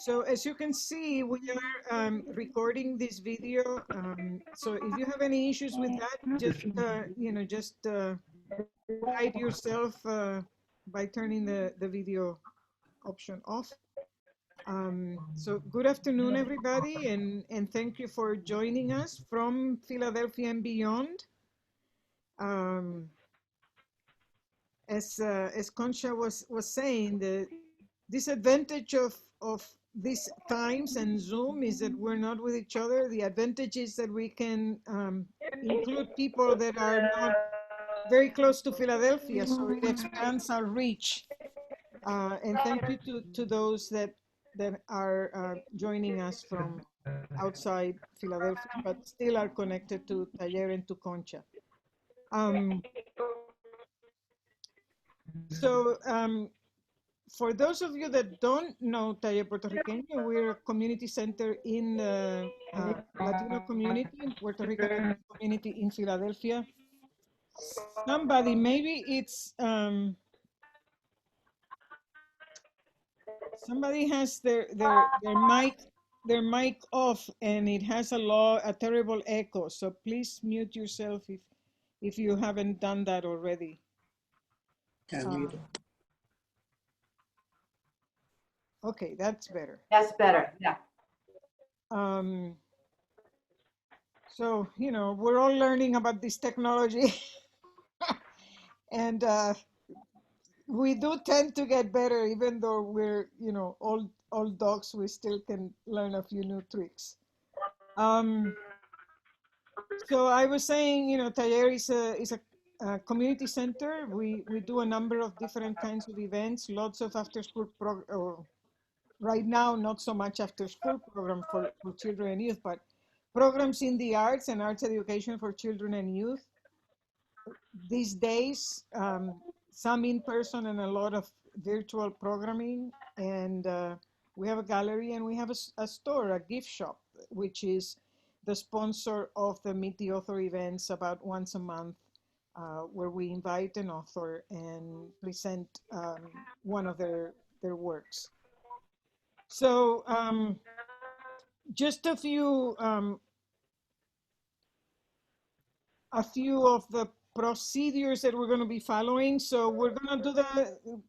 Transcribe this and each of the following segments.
So as you can see, we are recording this video. So if you have any issues with that, just hide yourself by turning the video option off. So good afternoon, everybody, and thank you for joining us from Philadelphia and beyond. Um, as Concha was saying, the disadvantage of these times and Zoom is that we're not with each other. The advantage is that we can include people that are not very close to Philadelphia, so it expands our reach. And thank you to those that are joining us from outside Philadelphia, but still are connected to Taller and to Concha. So for those of you that don't know Taller Puertorriqueño, we're a community center in the Latino community, in Puerto Rican Latino community in Philadelphia. Somebody, maybe it's, somebody has their mic off and it has a terrible echo. So please mute yourself if you haven't done that already. Okay, that's better. That's better, yeah. So, we're all learning about this technology and we do tend to get better, even though we're, old dogs, we still can learn a few new tricks. So I was saying, Taller is a community center. We do a number of different kinds of events, lots of after school right now, not so much after school program for children and youth, but programs in the arts and arts education for children and youth. These days, some in person and a lot of virtual programming. And we have a gallery and we have a store, a gift shop, which is the sponsor of the Meet the Author events about once a month, where we invite an author and present one of their works. So just a few of the procedures that we're going to be following. So we're going to do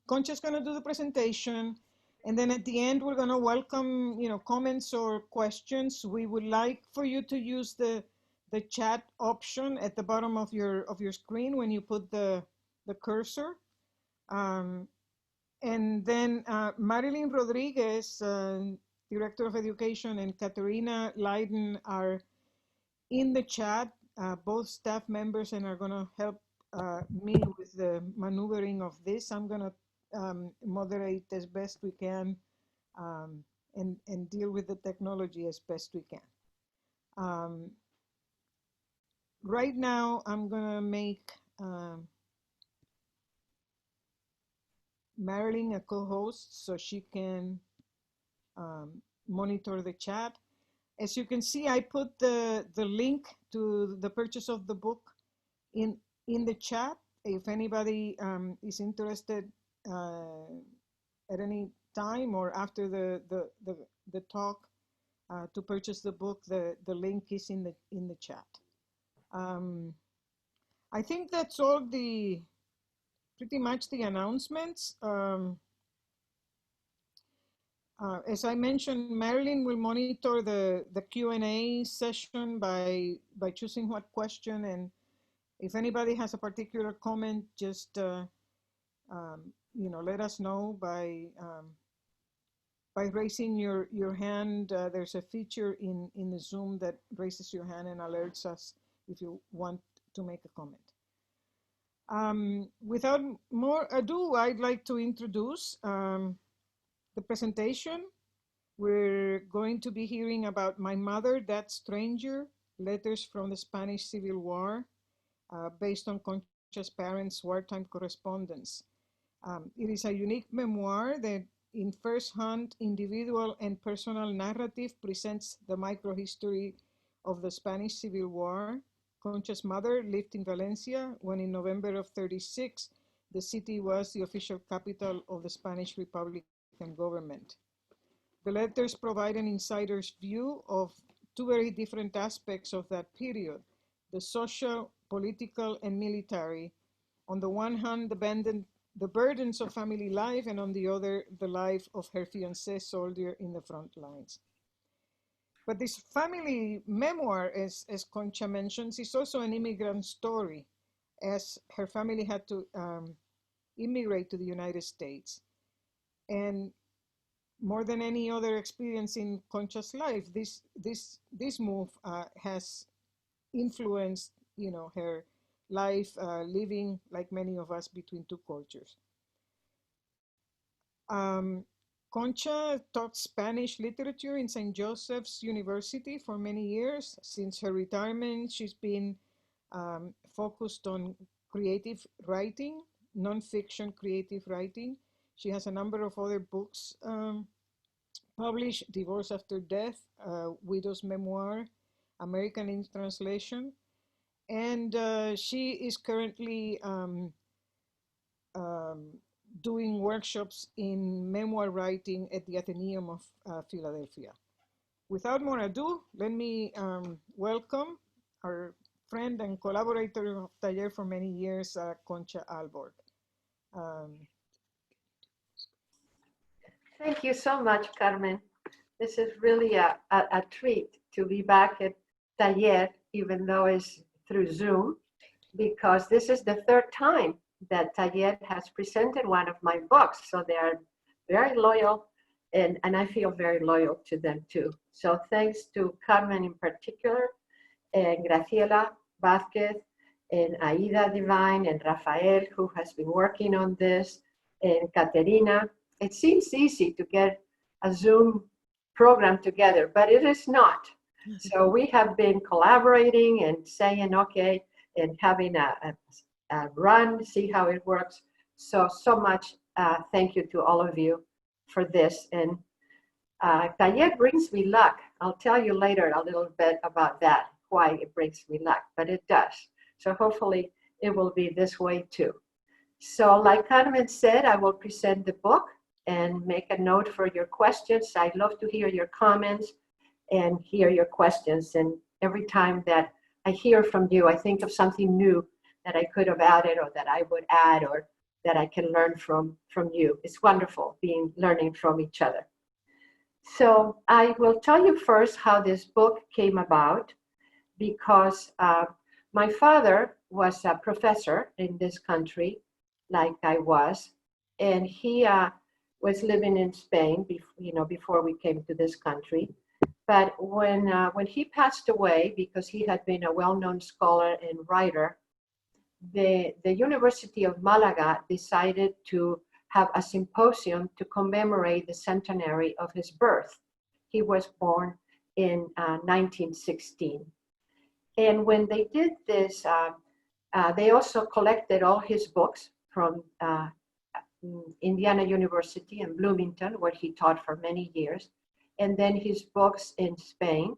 Concha's going to do the presentation. And then at the end, we're going to welcome, comments or questions. We would like for you to use the chat option at the bottom of your screen when you put the cursor. And then Marilyn Rodriguez, Director of Education, and Katerina Leiden are in the chat, both staff members, and are going to help me with the maneuvering of this. I'm going to moderate as best we can and deal with the technology as best we can. Right now, I'm going to make Marilyn a co-host so she can monitor the chat. As you can see, I put the link to the purchase of the book in the chat. If anybody is interested at any time or after the talk to purchase the book, the link is in the chat. I think that's all pretty much the announcements. As I mentioned, Marilyn will monitor the Q&A session by choosing what question, and if anybody has a particular comment, just let us know by raising your hand. There's a feature in the Zoom that raises your hand and alerts us if you want to make a comment. Without more ado, I'd like to introduce the presentation. We're going to be hearing about My Mother, That Stranger, Letters from the Spanish Civil War, based on Concha's parents' wartime correspondence. It is a unique memoir that in first-hand individual and personal narrative presents the microhistory of the Spanish Civil War. Concha's mother lived in Valencia when in November of '36, the city was the official capital of the Spanish Republican government. The letters provide an insider's view of two very different aspects of that period: the social, political, and military. On the one hand, the burdens of family life, and on the other, the life of her fiancé soldier in the front lines. But this family memoir, as Concha mentions, is also an immigrant story, as her family had to immigrate to the United States. And more than any other experience in Concha's life, this move has influenced, her life living, like many of us, between two cultures. Concha taught Spanish literature in St. Joseph's University for many years. Since her retirement, she's been focused on creative writing, nonfiction creative writing. She has a number of other books published: Divorce After Death, Widow's Memoir, American in Translation. And she is currently doing workshops in memoir writing at the Athenaeum of Philadelphia. Without more ado, let me welcome our friend and collaborator of Taller for many years, Concha Alborg. Thank you so much, Carmen. This is really a treat to be back at Taller, even though it's through Zoom, because this is the third time that Taller has presented one of my books. So they are very loyal, and I feel very loyal to them too. So thanks to Carmen in particular, and Graciela Vázquez, and Aida Divine, and Rafael, who has been working on this, and Caterina. It seems easy to get a Zoom program together, but it is not. So we have been collaborating and saying, okay, and having a run, see how it works. So much thank you to all of you for this. And Taller brings me luck. I'll tell you later a little bit about that, why it brings me luck, but it does. So hopefully it will be this way too. So like Carmen said, I will present the book and make a note for your questions. I love to hear your comments and hear your questions. And every time that I hear from you, I think of something new that I could have added, or that I would add, or that I can learn from you. It's wonderful learning from each other. So I will tell you first how this book came about, because my father was a professor in this country, like I was, and he was living in Spain, before we came to this country. But when he passed away, because he had been a well-known scholar and writer, the University of Malaga decided to have a symposium to commemorate the centenary of his birth. He was born in 1916. And when they did this, they also collected all his books from Indiana University in Bloomington, where he taught for many years, and then his books in Spain,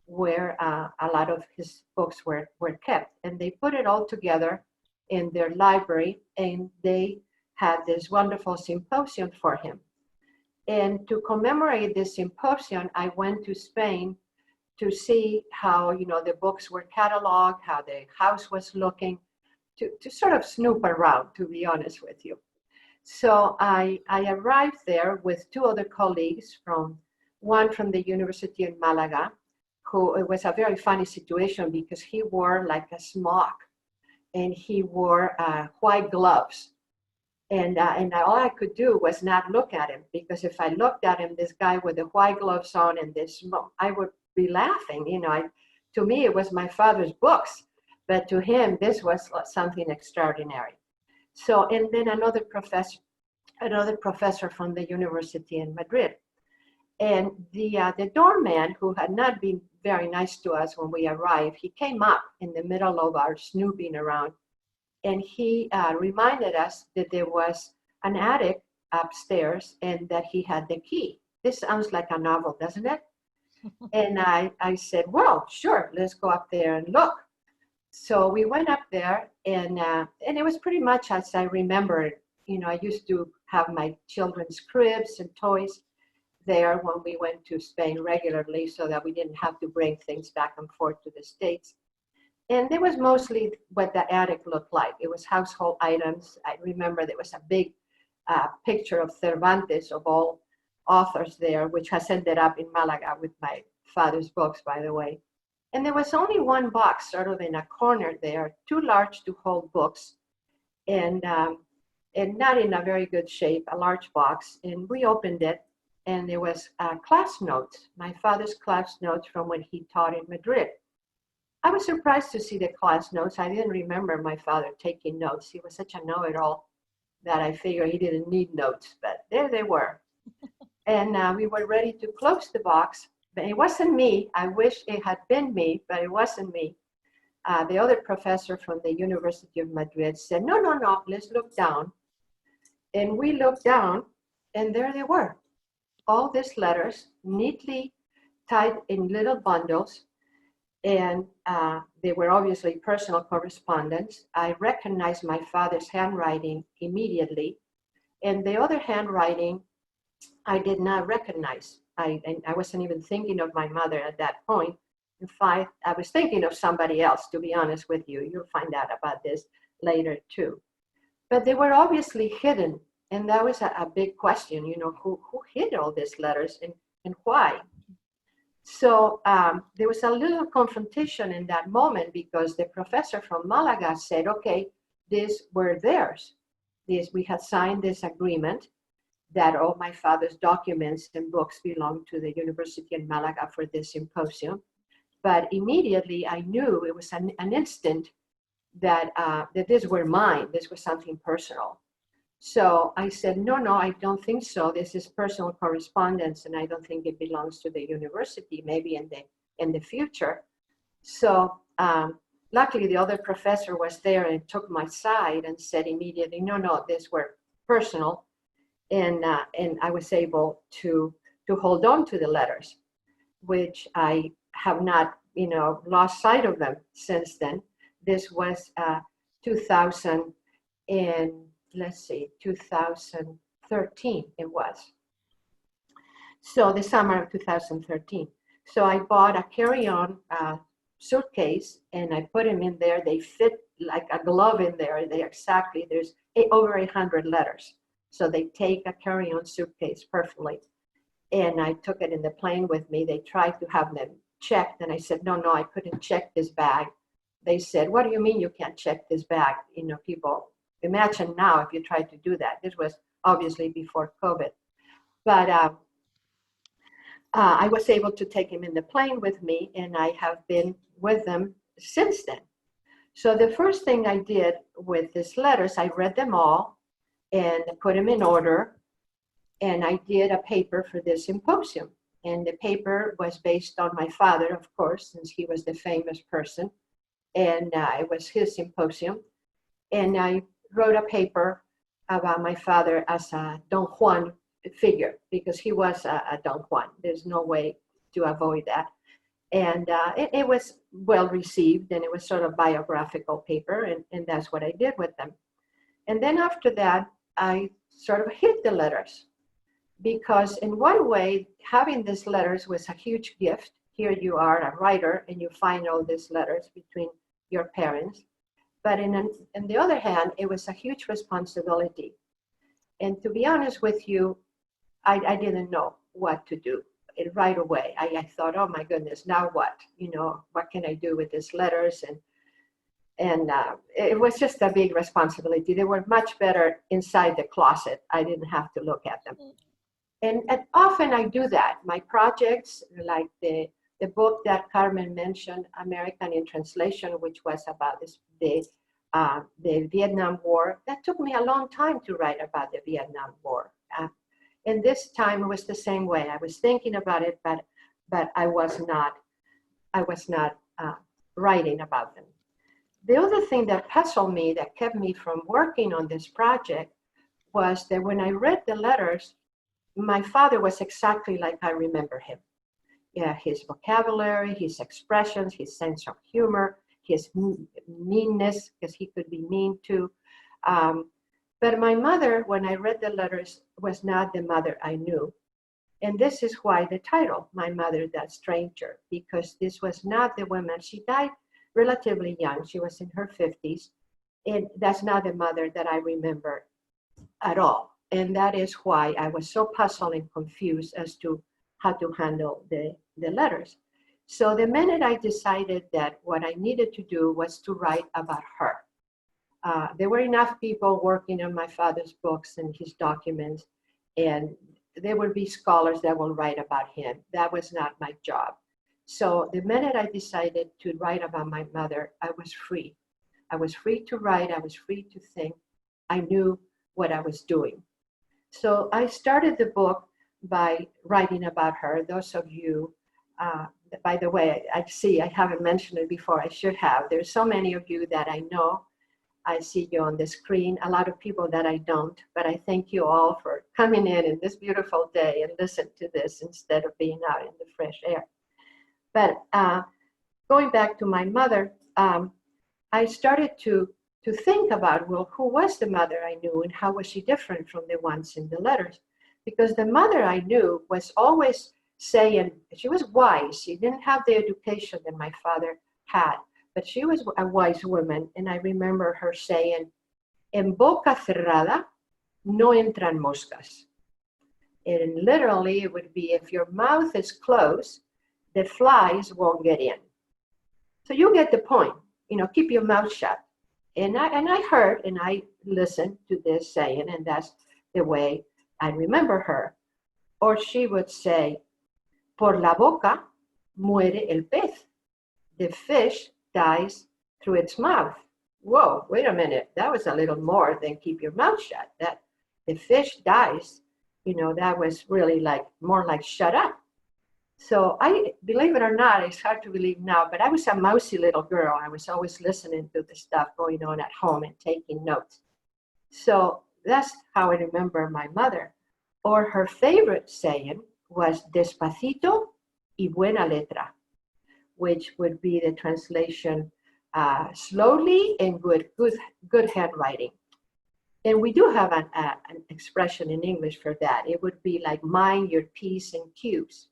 where a lot of his books were kept. And they put it all together in their library, and they had this wonderful symposium for him. And to commemorate this symposium, I went to Spain to see how the books were cataloged, how the house was looking, to sort of snoop around, to be honest with you. So I arrived there with two other colleagues, one from the University of Malaga, who, it was a very funny situation because he wore like a smock, and he wore white gloves. And all I could do was not look at him, because if I looked at him, this guy with the white gloves on and this smoke, I would be laughing. To me, it was my father's books, but to him, this was something extraordinary. So, and then another professor from the university in Madrid. And the doorman, who had not been very nice to us when we arrived, he came up in the middle of our snooping around, and he reminded us that there was an attic upstairs and that he had the key. This sounds like a novel, doesn't it? And I said, well, sure, let's go up there and look. So we went up there, and it was pretty much as I remember it. I used to have my children's cribs and toys, there when we went to Spain regularly so that we didn't have to bring things back and forth to the States. And it was mostly what the attic looked like. It was household items. I remember there was a big picture of Cervantes, of all authors there, which has ended up in Malaga with my father's books, by the way. And there was only one box sort of in a corner there, too large to hold books, and not in a very good shape, a large box. And we opened it, and there was class notes, my father's class notes from when he taught in Madrid. I was surprised to see the class notes. I didn't remember my father taking notes. He was such a know-it-all that I figured he didn't need notes, but there they were. And we were ready to close the box, but it wasn't me. I wish it had been me, but it wasn't me. The other professor from the University of Madrid said, no, no, no, let's look down. And we looked down, and there they were. All these letters neatly tied in little bundles, and they were obviously personal correspondence. I recognized my father's handwriting immediately, and the other handwriting I did not recognize. I wasn't even thinking of my mother at that point. In fact, I was thinking of somebody else, to be honest with you. You'll find out about this later too. But they were obviously hidden, and that was a big question, you know, who hid all these letters and why? So there was a little confrontation in that moment because the professor from Malaga said, okay, these were theirs. We had signed this agreement that all my father's documents and books belonged to the University in Malaga for this symposium. But immediately I knew it was an instant that, that these were mine. This was something personal. So I said, no, no, I don't think so. This is personal correspondence, and I don't think it belongs to the university, maybe in the future. So luckily, the other professor was there and took my side and said immediately, no, no, these were personal. And I was able to hold on to the letters, which I have not, you know, lost sight of them since then. This was 2000 and let's see, 2013 it was. So the summer of 2013. So I bought a carry-on suitcase and I put them in there. They fit like a glove in there. There's over 800 letters. So they take a carry-on suitcase perfectly. And I took it in the plane with me. They tried to have them checked. And I said, no, no, I couldn't check this bag. They said, what do you mean you can't check this bag? You know, people, imagine now if you tried to do that. This was obviously before COVID. But I was able to take him in the plane with me, and I have been with them since then. So the first thing I did with these letters, I read them all and put them in order. And I did a paper for this symposium. And the paper was based on my father, of course, since he was the famous person. And it was his symposium. And I wrote a paper about my father as a Don Juan figure, because he was a Don Juan. There's no way to avoid that. And it was well received, and it was sort of biographical paper, and that's what I did with them. And then after that, I sort of hid the letters, because in one way, having these letters was a huge gift. Here you are, a writer, and you find all these letters between your parents. But on the other hand, it was a huge responsibility. And to be honest with you, I didn't know what to do right away. I thought, oh my goodness, now what? You know, what can I do with these letters? And it was just a big responsibility. They were much better inside the closet. I didn't have to look at them. And often I do that. My projects, like the book that Carmen mentioned, American in Translation, which was about the Vietnam War, that took me a long time to write about the Vietnam War. And this time it was the same way. I was thinking about it, but I was not writing about them. The other thing that puzzled me, that kept me from working on this project, was that when I read the letters, my father was exactly like I remember him. Yeah, his vocabulary, his expressions, his sense of humor, his meanness, because he could be mean too. But my mother, when I read the letters, was not the mother I knew. And this is why the title, My Mother, That Stranger, because this was not the woman. She died relatively young. She was in her 50s. And that's not the mother that I remember at all. And that is why I was so puzzled and confused as to how to handle the letters. So the minute I decided that what I needed to do was to write about her, there were enough people working on my father's books and his documents, and there would be scholars that will write about him. That was not my job. So the minute I decided to write about my mother, I was free. I was free to write. I was free to think. I knew what I was doing. So I started the book by writing about her. Those of you, by the way, I see I haven't mentioned it before. I should have. There's so many of you that I know. I see you on the screen, a lot of people that I don't, but I thank you all for coming in this beautiful day and listen to this instead of being out in the fresh air. But going back to my mother, I started to think about, well, who was the mother I knew and how was she different from the ones in the letters? Because the mother I knew was always saying, she was wise. She didn't have the education that my father had, but she was a wise woman. And I remember her saying, en boca cerrada no entran moscas. And literally it would be, if your mouth is closed, the flies won't get in. So you get the point, keep your mouth shut. And I heard and I listened to this saying, and that's the way I remember her. Or she would say, por la boca muere el pez. The fish dies through its mouth. Whoa, wait a minute. That was a little more than keep your mouth shut. That the fish dies, that was really more like shut up. So I, believe it or not, it's hard to believe now, but I was a mousy little girl. I was always listening to the stuff going on at home and taking notes. So that's how I remember my mother. Or her favorite saying was despacito y buena letra, which would be the translation, slowly and good handwriting. And we do have an expression in English for that. It would be like mind your P's and Q's.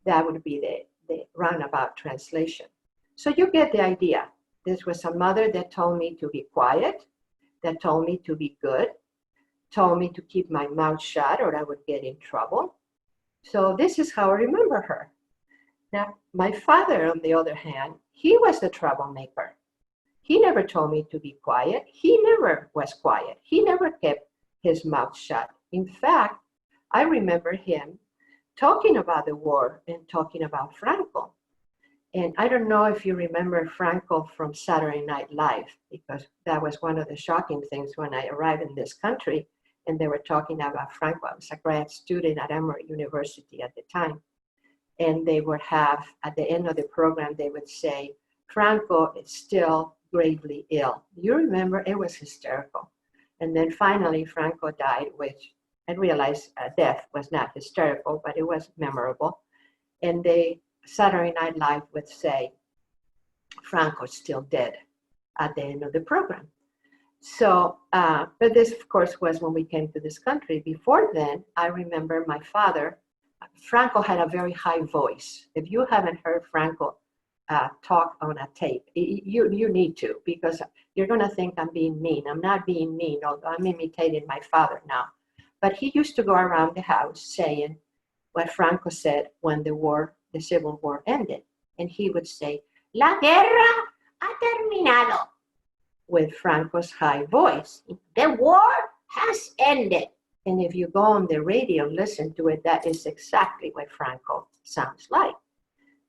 That would be the roundabout translation. So you get the idea. This was a mother that told me to be quiet, that told me to be good, told me to keep my mouth shut or I would get in trouble. So this is how I remember her. Now, my father, on the other hand, he was the troublemaker. He never told me to be quiet. He never was quiet. He never kept his mouth shut. In fact, I remember him talking about the war and talking about Franco. And I don't know if you remember Franco from Saturday Night Live, because that was one of the shocking things when I arrived in this country and they were talking about Franco. I was a grad student at Emory University at the time. And they would have, at the end of the program, they would say, Franco is still gravely ill. You remember, it was hysterical. And then finally, Franco died, which I realized death was not hysterical, but it was memorable. And Saturday Night Live would say, Franco's still dead at the end of the program. So, but this, of course, was when we came to this country. Before then, I remember my father, Franco had a very high voice. If you haven't heard Franco talk on a tape, you need to, because you're going to think I'm being mean. I'm not being mean, although I'm imitating my father now. But he used to go around the house saying what Franco said when the Civil War ended. And he would say, La guerra ha terminado, with Franco's high voice. The war has ended. And if you go on the radio and listen to it, that is exactly what Franco sounds like.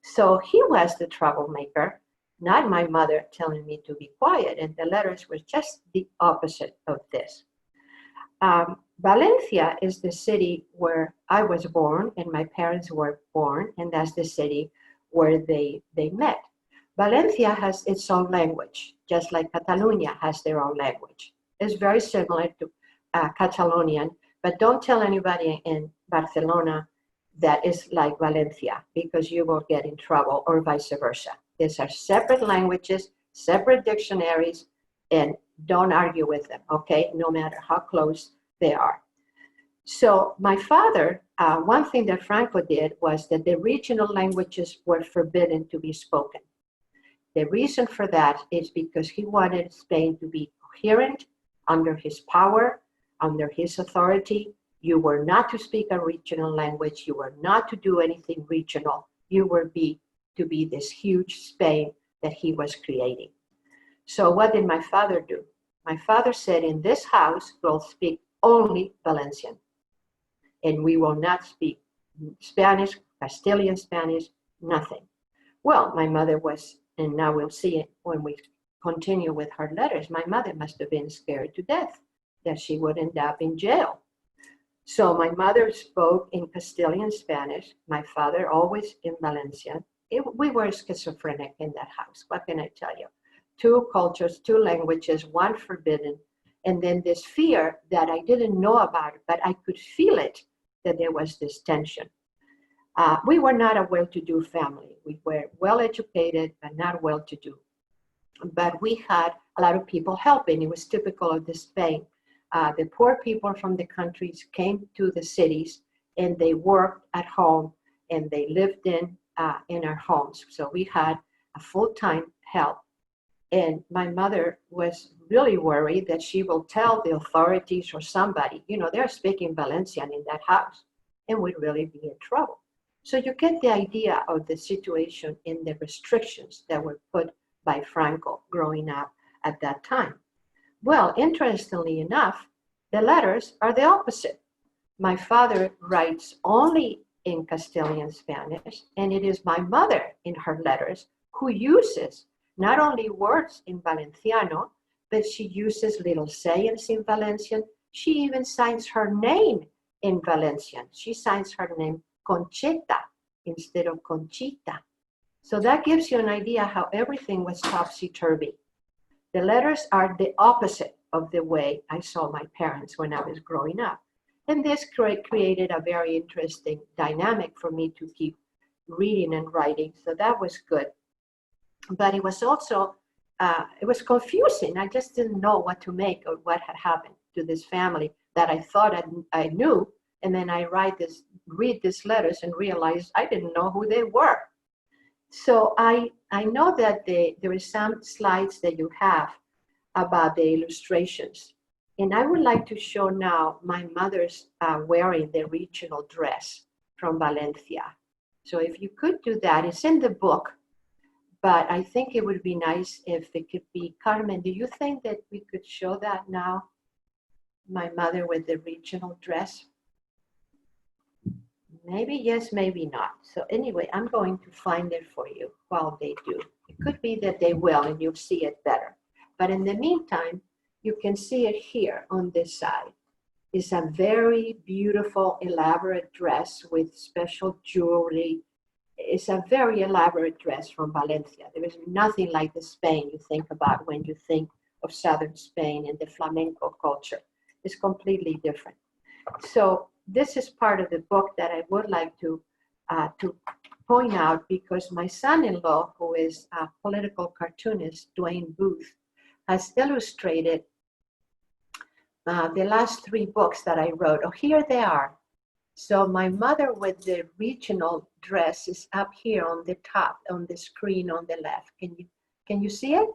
So he was the troublemaker, not my mother telling me to be quiet. And the letters were just the opposite of this. Valencia is the city where I was born and my parents were born, and that's the city where they met. Valencia has its own language, just like Catalonia has their own language. It's very similar to Catalonian, but don't tell anybody in Barcelona that is like Valencia, because you will get in trouble, or vice versa. These are separate languages, separate dictionaries, and don't argue with them, okay? No matter how close they are. So my father, one thing that Franco did was that the regional languages were forbidden to be spoken. The reason for that is because he wanted Spain to be coherent under his power, under his authority. You were not to speak a regional language. You were not to do anything regional. You were to be this huge Spain that he was creating. So what did my father do? My father said, in this house, we'll speak only Valencian, and we will not speak Spanish, Castilian Spanish, nothing. Well, my mother was, and now we'll see it when we continue with her letters, my mother must have been scared to death that she would end up in jail. So my mother spoke in Castilian Spanish, my father always in Valencian. We were schizophrenic in that house. What can I tell you? Two cultures, two languages, one forbidden. And then this fear that I didn't know about, but I could feel it, that there was this tension. We were not a well-to-do family. We were well-educated, but not well-to-do. But we had a lot of people helping. It was typical of the Spain. The poor people from the countries came to the cities, and they worked at home, and they lived in our homes. So we had a full-time help. And my mother was really worried that she will tell the authorities or somebody, they're speaking Valencian in that house, and we'd really be in trouble. So you get the idea of the situation in the restrictions that were put by Franco growing up at that time. Well, interestingly enough, the letters are the opposite. My father writes only in Castilian Spanish, and it is my mother in her letters who uses not only words in Valenciano, but she uses little sayings in Valencian. She even signs her name in Valencian. She signs her name Concheta instead of Conchita. So that gives you an idea how everything was topsy-turvy. The letters are the opposite of the way I saw my parents when I was growing up. And this created a very interesting dynamic for me to keep reading and writing. So that was good. But it was also, it was confusing. I just didn't know what to make of what had happened to this family that I thought I knew. And then I read these letters and realize I didn't know who they were. So I know that there is some slides that you have about the illustrations. And I would like to show now my mother's wearing the regional dress from Valencia. So if you could do that, it's in the book, but I think it would be nice if it could be, Carmen, do you think that we could show that now? My mother with the regional dress? Maybe yes, maybe not. So anyway, I'm going to find it for you while they do. It could be that they will and you'll see it better. But in the meantime, you can see it here on this side. It's a very beautiful, elaborate dress with special jewelry. It's a very elaborate dress from Valencia. There is nothing like the Spain you think about when you think of southern Spain and the flamenco culture. It's completely different. So this is part of the book that I would like to point out, because my son-in-law, who is a political cartoonist, Dwayne Booth, has illustrated the last 3 books that I wrote. Oh, here they are. So my mother with the regional dress is up here on the top, on the screen on the left. Can you see it?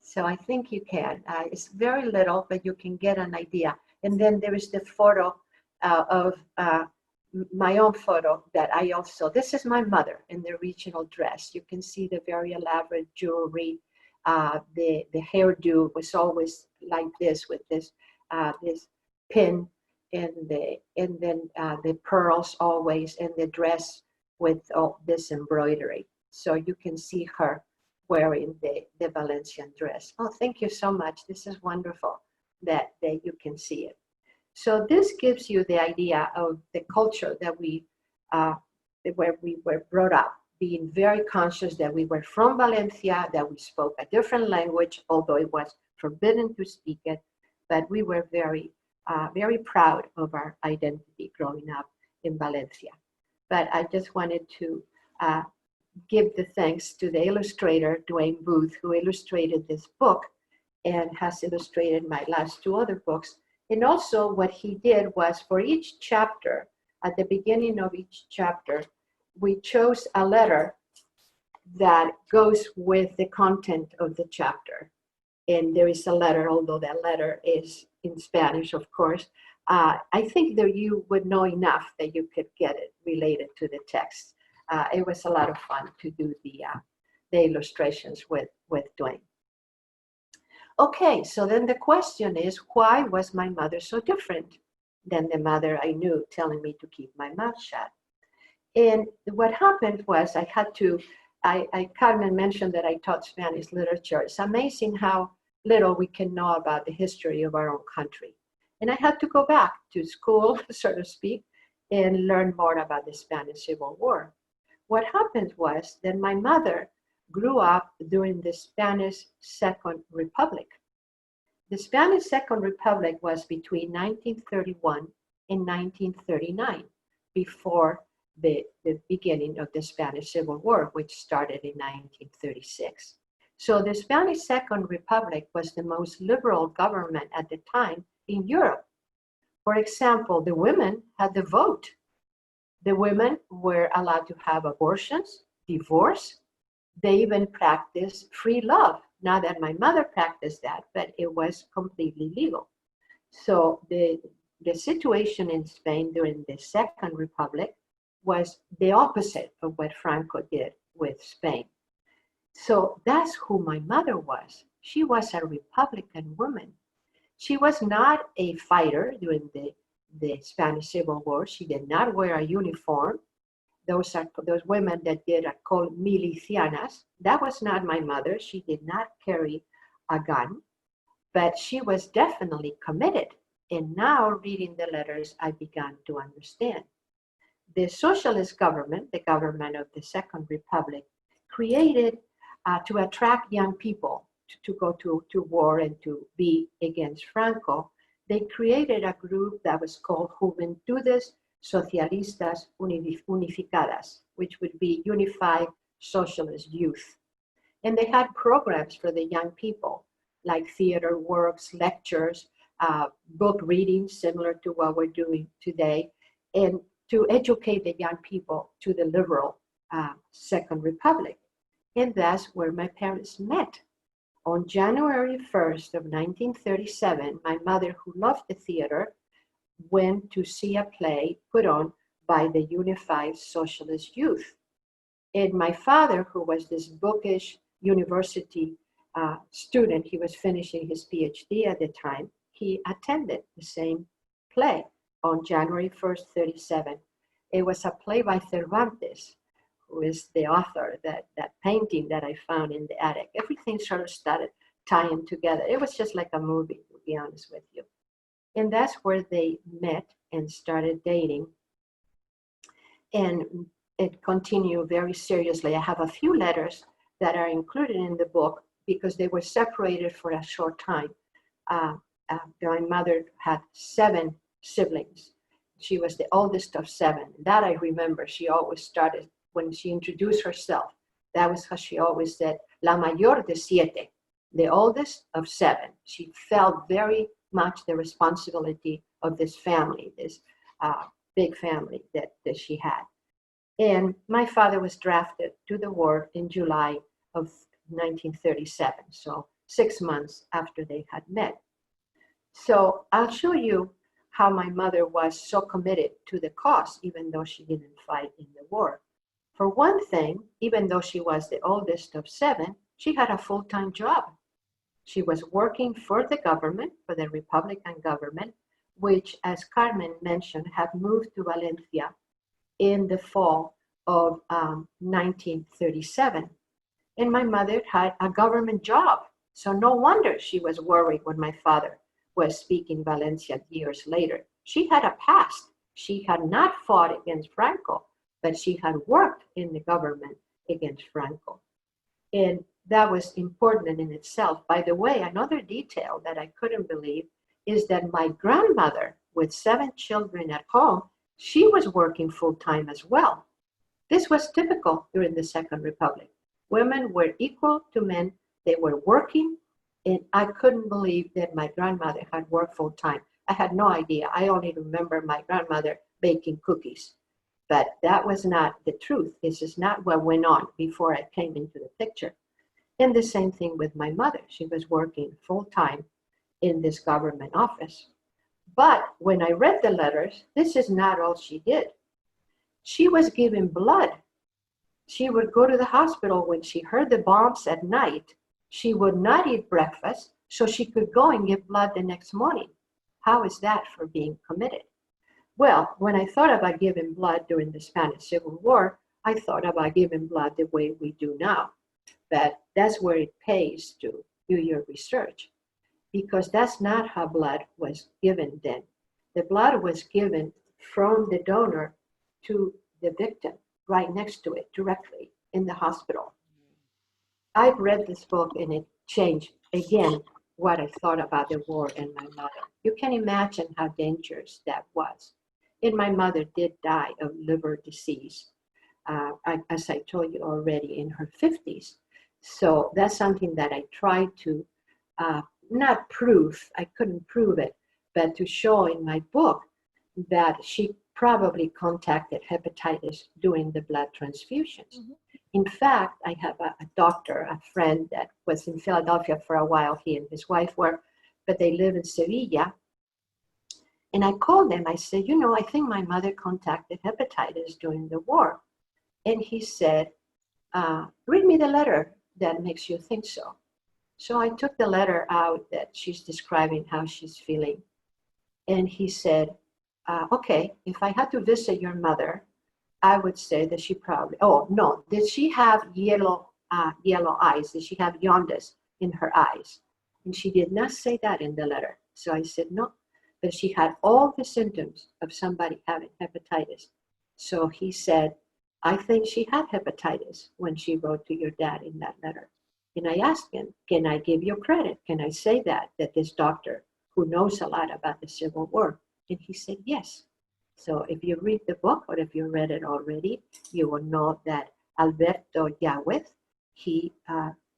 So I think you can. It's very little, but you can get an idea. And then there is the photo of my own photo that I also, this is my mother in the regional dress. You can see the very elaborate jewelry. The hairdo was always like this, with this this pin and then the pearls always, and the dress with all this embroidery. So you can see her wearing the Valencian dress. Oh, thank you so much. This is wonderful that you can see it. So this gives you the idea of the culture that where we were brought up, being very conscious that we were from Valencia, that we spoke a different language, although it was forbidden to speak it, but we were very, very proud of our identity growing up in Valencia. But I just wanted to give the thanks to the illustrator, Dwayne Booth, who illustrated this book and has illustrated my last 2 other books. And also what he did was for each chapter, at the beginning of each chapter, we chose a letter that goes with the content of the chapter. And there is a letter, although that letter is in Spanish, of course. I think that you would know enough that you could get it related to the text. It was a lot of fun to do the illustrations with Dwayne. Okay, so then the question is, why was my mother so different than the mother I knew telling me to keep my mouth shut? And what happened was I had to, Carmen mentioned that I taught Spanish literature. It's amazing how little we can know about the history of our own country. And I had to go back to school, so to speak, and learn more about the Spanish Civil War. What happened was that my mother grew up during the Spanish Second Republic. The Spanish Second Republic was between 1931 and 1939, before the beginning of the Spanish Civil War, which started in 1936. So the Spanish Second Republic was the most liberal government at the time in Europe. For example, the women had the vote. The women were allowed to have abortions, divorce. They even practiced free love. Not that my mother practiced that, but it was completely legal. So the situation in Spain during the Second Republic was the opposite of what Franco did with Spain. So that's who my mother was. She was a Republican woman. She was not a fighter during the Spanish Civil War. She did not wear a uniform. Those women that did are called milicianas. That was not my mother. She did not carry a gun, but she was definitely committed. And now, reading the letters, I began to understand. The socialist government, the government of the Second Republic, created to attract young people to go to war and to be against Franco. They created a group that was called Juventudes Socialistas Unificadas, which would be Unified Socialist Youth. And they had programs for the young people, like theater works, lectures, book readings, similar to what we're doing today, and to educate the young people to the liberal Second Republic. And that's where my parents met. On January 1st of 1937, my mother, who loved the theater, went to see a play put on by the Unified Socialist Youth. And my father, who was this bookish university student, he was finishing his PhD at the time, he attended the same play on January 1st, 37. It was a play by Cervantes, who is the author, that painting that I found in the attic. Everything sort of started tying together. It was just like a movie, to be honest with you. And that's where they met and started dating. And it continued very seriously. I have a few letters that are included in the book because they were separated for a short time. My mother had 7 siblings. She was the oldest of 7. That I remember. She always started, when she introduced herself, that was how she always said, la mayor de 7, the oldest of 7. She felt very much the responsibility of this family, this big family that she had. And my father was drafted to the war in July of 1937, so 6 months after they had met. So I'll show you how my mother was so committed to the cause, even though she didn't fight in the war. For one thing, even though she was the oldest of 7, she had a full-time job. She was working for the government, for the Republican government, which, as Carmen mentioned, had moved to Valencia in the fall of 1937. And my mother had a government job. So no wonder she was worried when my father was speaking Valencia years later. She had a past. She had not fought against Franco, but she had worked in the government against Franco. And that was important in itself. By the way, another detail that I couldn't believe is that my grandmother, with 7 children at home, she was working full-time as well. This was typical during the Second Republic. Women were equal to men. They were working, and I couldn't believe that my grandmother had worked full-time. I had no idea. I only remember my grandmother baking cookies. But that was not the truth. This is not what went on before I came into the picture. And the same thing with my mother. She was working full time in this government office. But when I read the letters, this is not all she did. She was giving blood. She would go to the hospital when she heard the bombs at night. She would not eat breakfast so she could go and give blood the next morning. How is that for being committed? Well, when I thought about giving blood during the Spanish Civil War, I thought about giving blood the way we do now. But that's where it pays to do your research, because that's not how blood was given then. The blood was given from the donor to the victim, right next to it, directly in the hospital. I've read this book and it changed, again, what I thought about the war and my mother. You can imagine how dangerous that was. And my mother did die of liver disease, as I told you already, in her 50s. So that's something that I tried to not prove, I couldn't prove it, but to show in my book that she probably contacted hepatitis during the blood transfusions. Mm-hmm. In fact, I have a doctor, a friend that was in Philadelphia for a while. He and his wife were, but they live in Sevilla. And I called them. I said, I think my mother contacted hepatitis during the war. And he said, read me the letter that makes you think so. So I took the letter out that she's describing how she's feeling. And he said, okay, if I had to visit your mother, I would say that she probably, oh no, did she have yellow eyes? Did she have jaundice in her eyes? And she did not say that in the letter. So I said, no, but she had all the symptoms of somebody having hepatitis. So he said, I think she had hepatitis when she wrote to your dad in that letter. And I asked him, can I give you credit? Can I say that this doctor who knows a lot about the Civil War? And he said, yes. So if you read the book, or if you read it already, you will know that Alberto Yaweth, he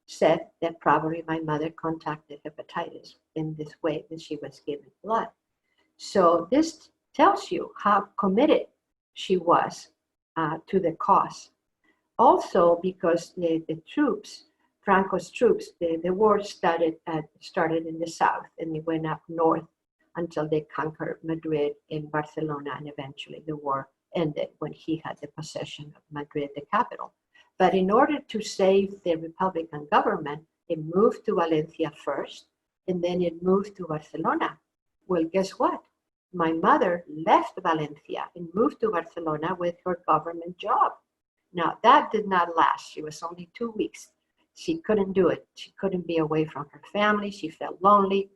said that probably my mother contacted hepatitis in this way that she was given blood. So this tells you how committed she was to the cause. Also, because the troops, Franco's troops, the war started in the south, and it went up north until they conquered Madrid and Barcelona, and eventually the war ended when he had the possession of Madrid, the capital. But in order to save the Republican government, it moved to Valencia first, and then it moved to Barcelona. Well, guess what? My mother left Valencia and moved to Barcelona with her government job. Now, that did not last. She was only 2 weeks. She couldn't do it. She couldn't be away from her family. She felt lonely.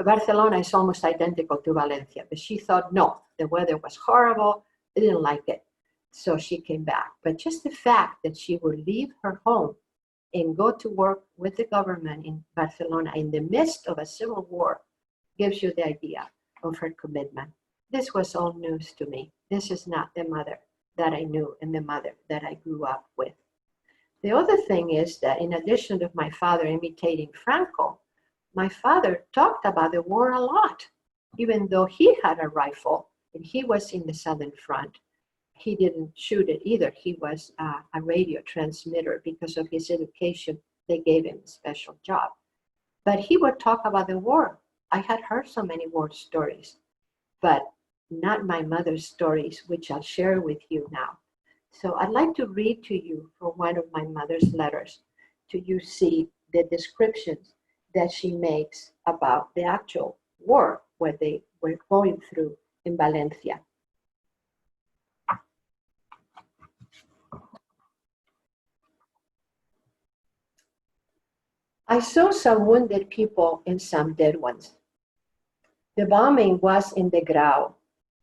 Barcelona is almost identical to Valencia, but she thought, no, the weather was horrible. They didn't like it. So she came back. But just the fact that she would leave her home and go to work with the government in Barcelona in the midst of a civil war gives you the idea of her commitment. This was all news to me. This is not the mother that I knew and the mother that I grew up with. The other thing is that in addition to my father imitating Franco, my father talked about the war a lot. Even though he had a rifle and he was in the Southern Front, he didn't shoot it either. He was a radio transmitter. Because of his education, they gave him a special job. But he would talk about the war. I had heard so many war stories, but not my mother's stories, which I'll share with you now. So I'd like to read to you from one of my mother's letters to you see the descriptions that she makes about the actual war, what they were going through in Valencia. I saw some wounded people and some dead ones. The bombing was in the Grau.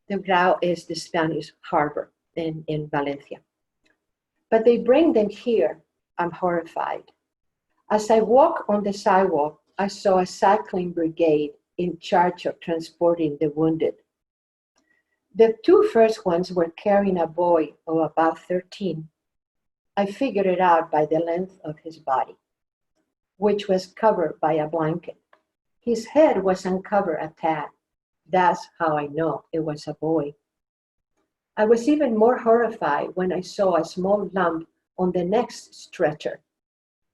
The Grau is the Spanish harbor in Valencia. But they bring them here. I'm horrified. As I walk on the sidewalk, I saw a cycling brigade in charge of transporting the wounded. The two first ones were carrying a boy of about 13. I figured it out by the length of his body, which was covered by a blanket. His head was uncovered a tad. That's how I know it was a boy. I was even more horrified when I saw a small lump on the next stretcher,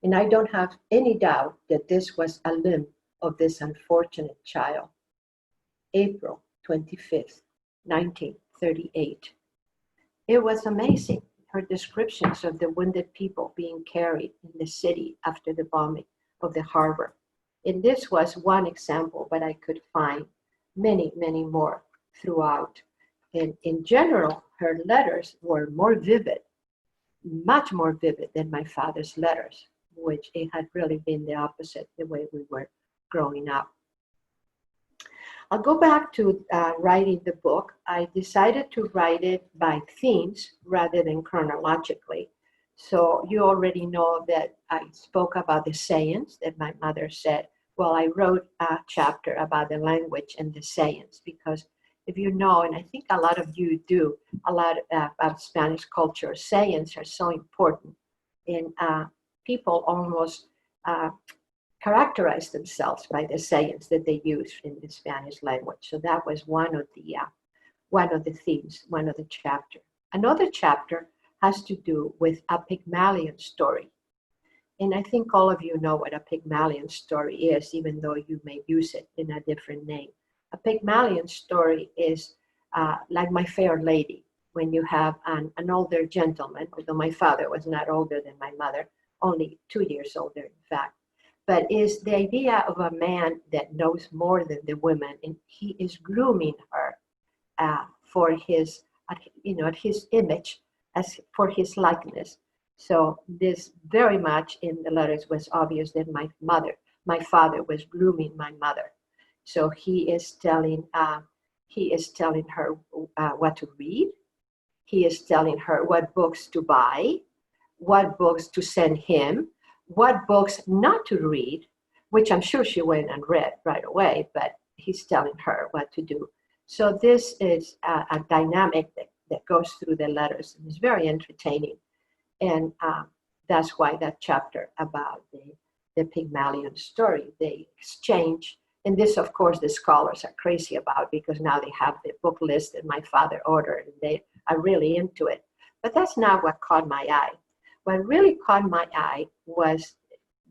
and I don't have any doubt that this was a limb of this unfortunate child. April 25th, 1938. It was amazing, her descriptions of the wounded people being carried in the city after the bombing of the harbor. And this was one example, but I could find many, many more throughout. And in general, her letters were more vivid, much more vivid than my father's letters, which it had really been the opposite the way we were growing up. I'll go back to writing the book. I decided to write it by themes rather than chronologically. So you already know that I spoke about the sayings that my mother said. Well, I wrote a chapter about the language and the sayings because if you know, and I think a lot of you do, a lot of Spanish culture, sayings are so important. And people almost characterize themselves by the sayings that they use in the Spanish language. So that was one of the themes, one of the chapter. Another chapter has to do with a Pygmalion story. And I think all of you know what a Pygmalion story is, even though you may use it in a different name. A Pygmalion story is like My Fair Lady, when you have an older gentleman, although my father was not older than my mother, only 2 years older, in fact. But is the idea of a man that knows more than the woman, and he is grooming her for his, his image, as for his likeness. So this very much in the letters was obvious that my father was grooming my mother. So he is telling her what to read. He is telling her what books to buy, what books to send him, what books not to read, which I'm sure she went and read right away, but he's telling her what to do. So this is a dynamic that goes through the letters, and it's very entertaining. And that's why that chapter about the Pygmalion story, they exchange. And this, of course, the scholars are crazy about because now they have the book list that my father ordered, and they are really into it. But that's not what caught my eye. What really caught my eye was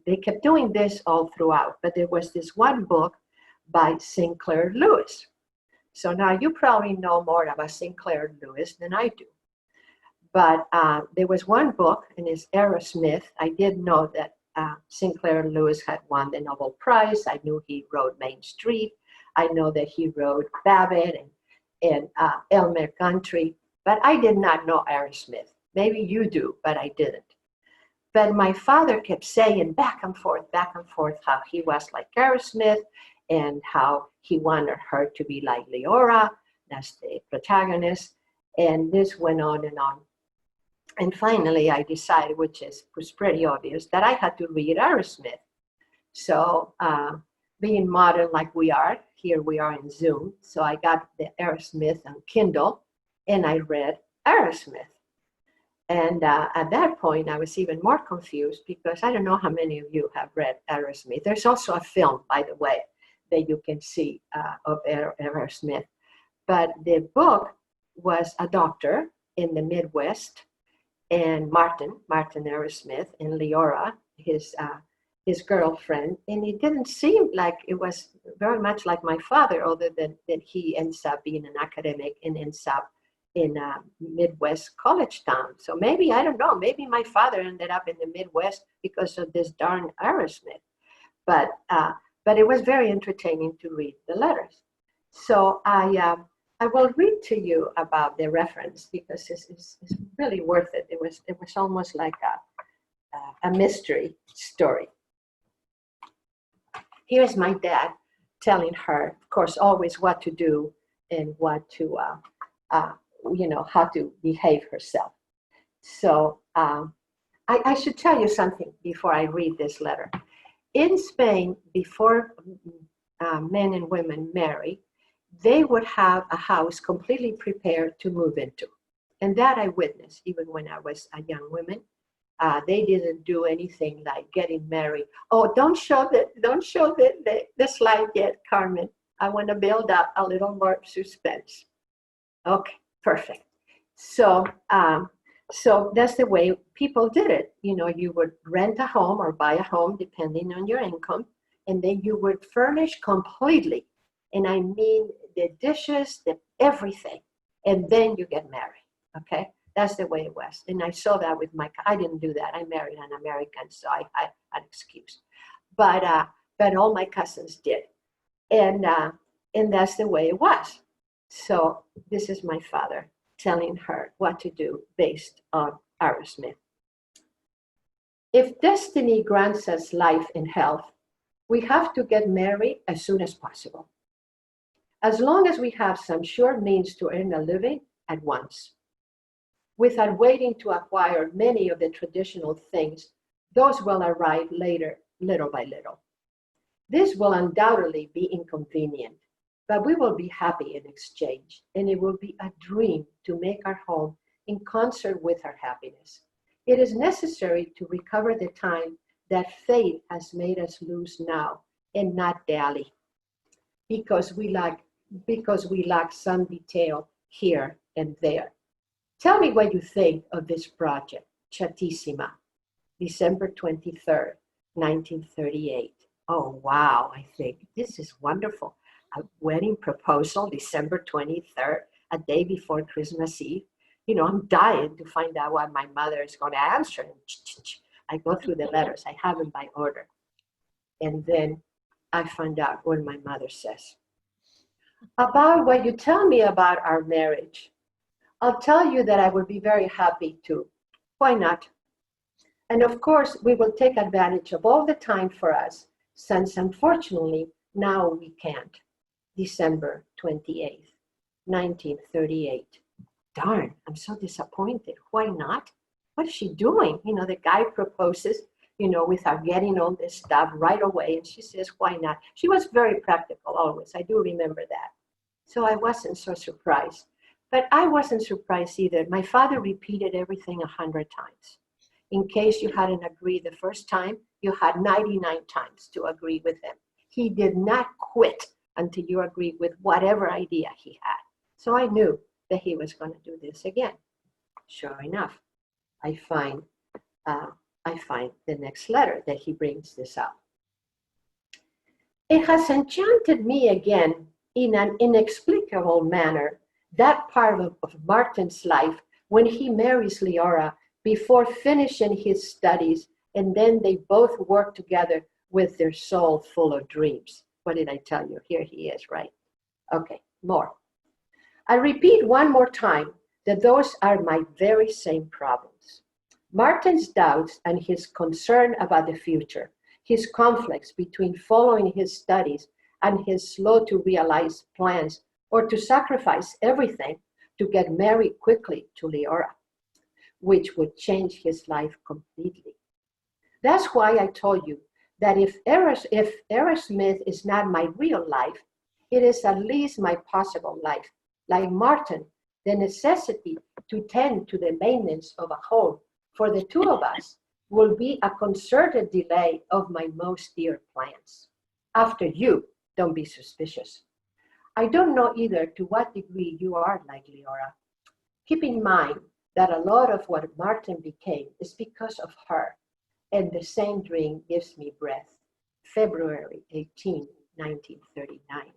they kept doing this all throughout, but there was this one book by Sinclair Lewis. So now you probably know more about Sinclair Lewis than I do. But there was one book, and it's Aerosmith. I did know that Sinclair Lewis had won the Nobel Prize. I knew he wrote Main Street. I know that he wrote Babbitt and Elmer Country, but I did not know Aerosmith. Maybe you do, but I didn't. But my father kept saying back and forth, how he was like Aerosmith and how he wanted her to be like Leora, that's the protagonist. And this went on and on. And finally, I decided, which was pretty obvious, that I had to read Aerosmith. So being modern like we are, here we are in Zoom. So I got the Aerosmith on Kindle, and I read Aerosmith. And at that point, I was even more confused because I don't know how many of you have read Aerosmith. There's also a film, by the way, that you can see of Aerosmith. But the book was a doctor in the Midwest, and Martin Aerosmith, and Leora, his girlfriend. And it didn't seem like it was very much like my father, other than that he ends up being an academic and ends up in a Midwest college town. So maybe, I don't know, maybe my father ended up in the Midwest because of this darn Aerosmith. But it was very entertaining to read the letters. So I will read to you about the reference because it's really worth it. It was almost like a mystery story. Here's my dad telling her, of course, always what to do and what to how to behave herself. So I should tell you something before I read this letter. In Spain, before men and women marry, they would have a house completely prepared to move into. And that I witnessed even when I was a young woman. They didn't do anything like getting married. Oh, don't show the slide yet, Carmen. I want to build up a little more suspense. Okay, perfect. So, so that's the way people did it. You know, you would rent a home or buy a home depending on your income, and then you would furnish completely. And I mean the dishes, the everything, and then you get married. Okay, that's the way it was. And I saw that with I didn't do that. I married an American, so I had an excuse. But all my cousins did, and that's the way it was. So this is my father telling her what to do based on Aerosmith. If destiny grants us life and health, we have to get married as soon as possible, as long as we have some sure means to earn a living at once, without waiting to acquire many of the traditional things. Those will arrive later, little by little. This will undoubtedly be inconvenient, but we will be happy in exchange, and it will be a dream to make our home in concert with our happiness. It is necessary to recover the time that fate has made us lose now, and not daily, because we lack some detail here and there. Tell me what you think of this project, Chatissima, December 23rd, 1938. Oh, wow, I think this is wonderful. A wedding proposal, December 23rd, a day before Christmas Eve. You know, I'm dying to find out what my mother is going to answer. I go through the letters. I have them by order. And then I find out what my mother says. About what you tell me about our marriage, I'll tell you that I would be very happy to. Why not? And of course, we will take advantage of all the time for us, since unfortunately, now we can't. December 28th, 1938. Darn, I'm so disappointed. Why not? What is she doing? You know, the guy proposes, you know, without getting all this stuff right away. And she says, why not? She was very practical always. I do remember that. So I wasn't so surprised. But I wasn't surprised either. My father repeated everything 100 times. In case you hadn't agreed the first time, you had 99 times to agree with him. He did not quit until you agreed with whatever idea he had. So I knew that he was going to do this again. Sure enough, I find the next letter that he brings this up. It has enchanted me again in an inexplicable manner, that part of Martin's life when he marries Leora before finishing his studies, and then they both work together with their soul full of dreams. What did I tell you? Here he is, right? Okay, more. I repeat one more time that those are my very same problems. Martin's doubts and his concern about the future, his conflicts between following his studies and his slow to realize plans, or to sacrifice everything to get married quickly to Leora, which would change his life completely. That's why I told you that if Aerosmith is not my real life, it is at least my possible life. Like Martin, the necessity to tend to the maintenance of a home for the two of us will be a concerted delay of my most dear plans. After you, don't be suspicious. I don't know either to what degree you are like Leora. Keep in mind that a lot of what Martin became is because of her, and the same dream gives me breath. February 18, 1939.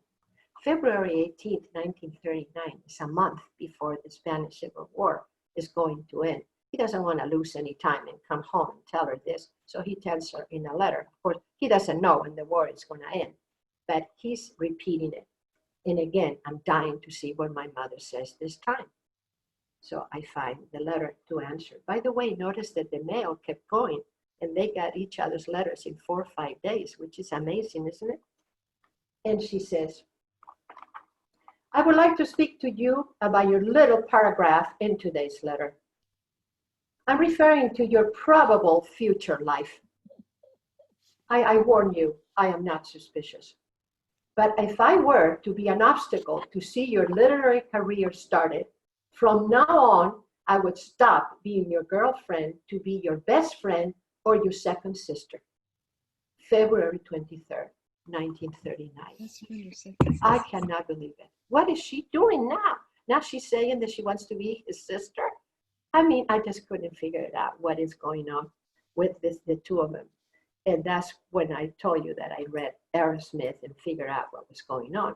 February 18, 1939 is a month before the Spanish Civil War is going to end. He doesn't want to lose any time and come home and tell her this, so he tells her in a letter. Of course, he doesn't know when the war is going to end, but he's repeating it. And again, I'm dying to see what my mother says this time. So I find the letter to answer. By the way, notice that the mail kept going, and they got each other's letters in 4 or 5 days, which is amazing, isn't it? And she says, I would like to speak to you about your little paragraph in today's letter. I'm referring to your probable future life. I warn you, I am not suspicious. But if I were to be an obstacle to see your literary career started, from now on, I would stop being your girlfriend to be your best friend or your second sister. February 23rd. 1939. That's really sad. I cannot believe it. What is she doing now? Now she's saying that she wants to be his sister. I mean, I just couldn't figure it out what is going on with the two of them. And that's when I told you that I read Aerosmith and figured out what was going on.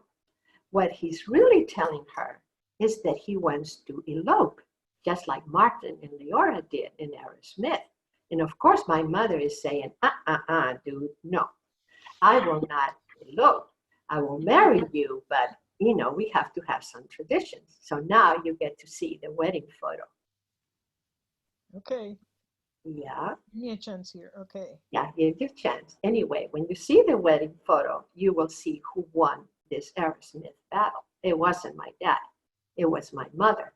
What he's really telling her is that he wants to elope, just like Martin and Leora did in Aerosmith. And of course, my mother is saying, dude, no, I will not elope. I will marry you, but we have to have some traditions. So now you get to see the wedding photo. Okay. Yeah. Give me a chance here. Okay. Yeah, here's your chance. Anyway, when you see the wedding photo, you will see who won this Aerosmith battle. It wasn't my dad. It was my mother.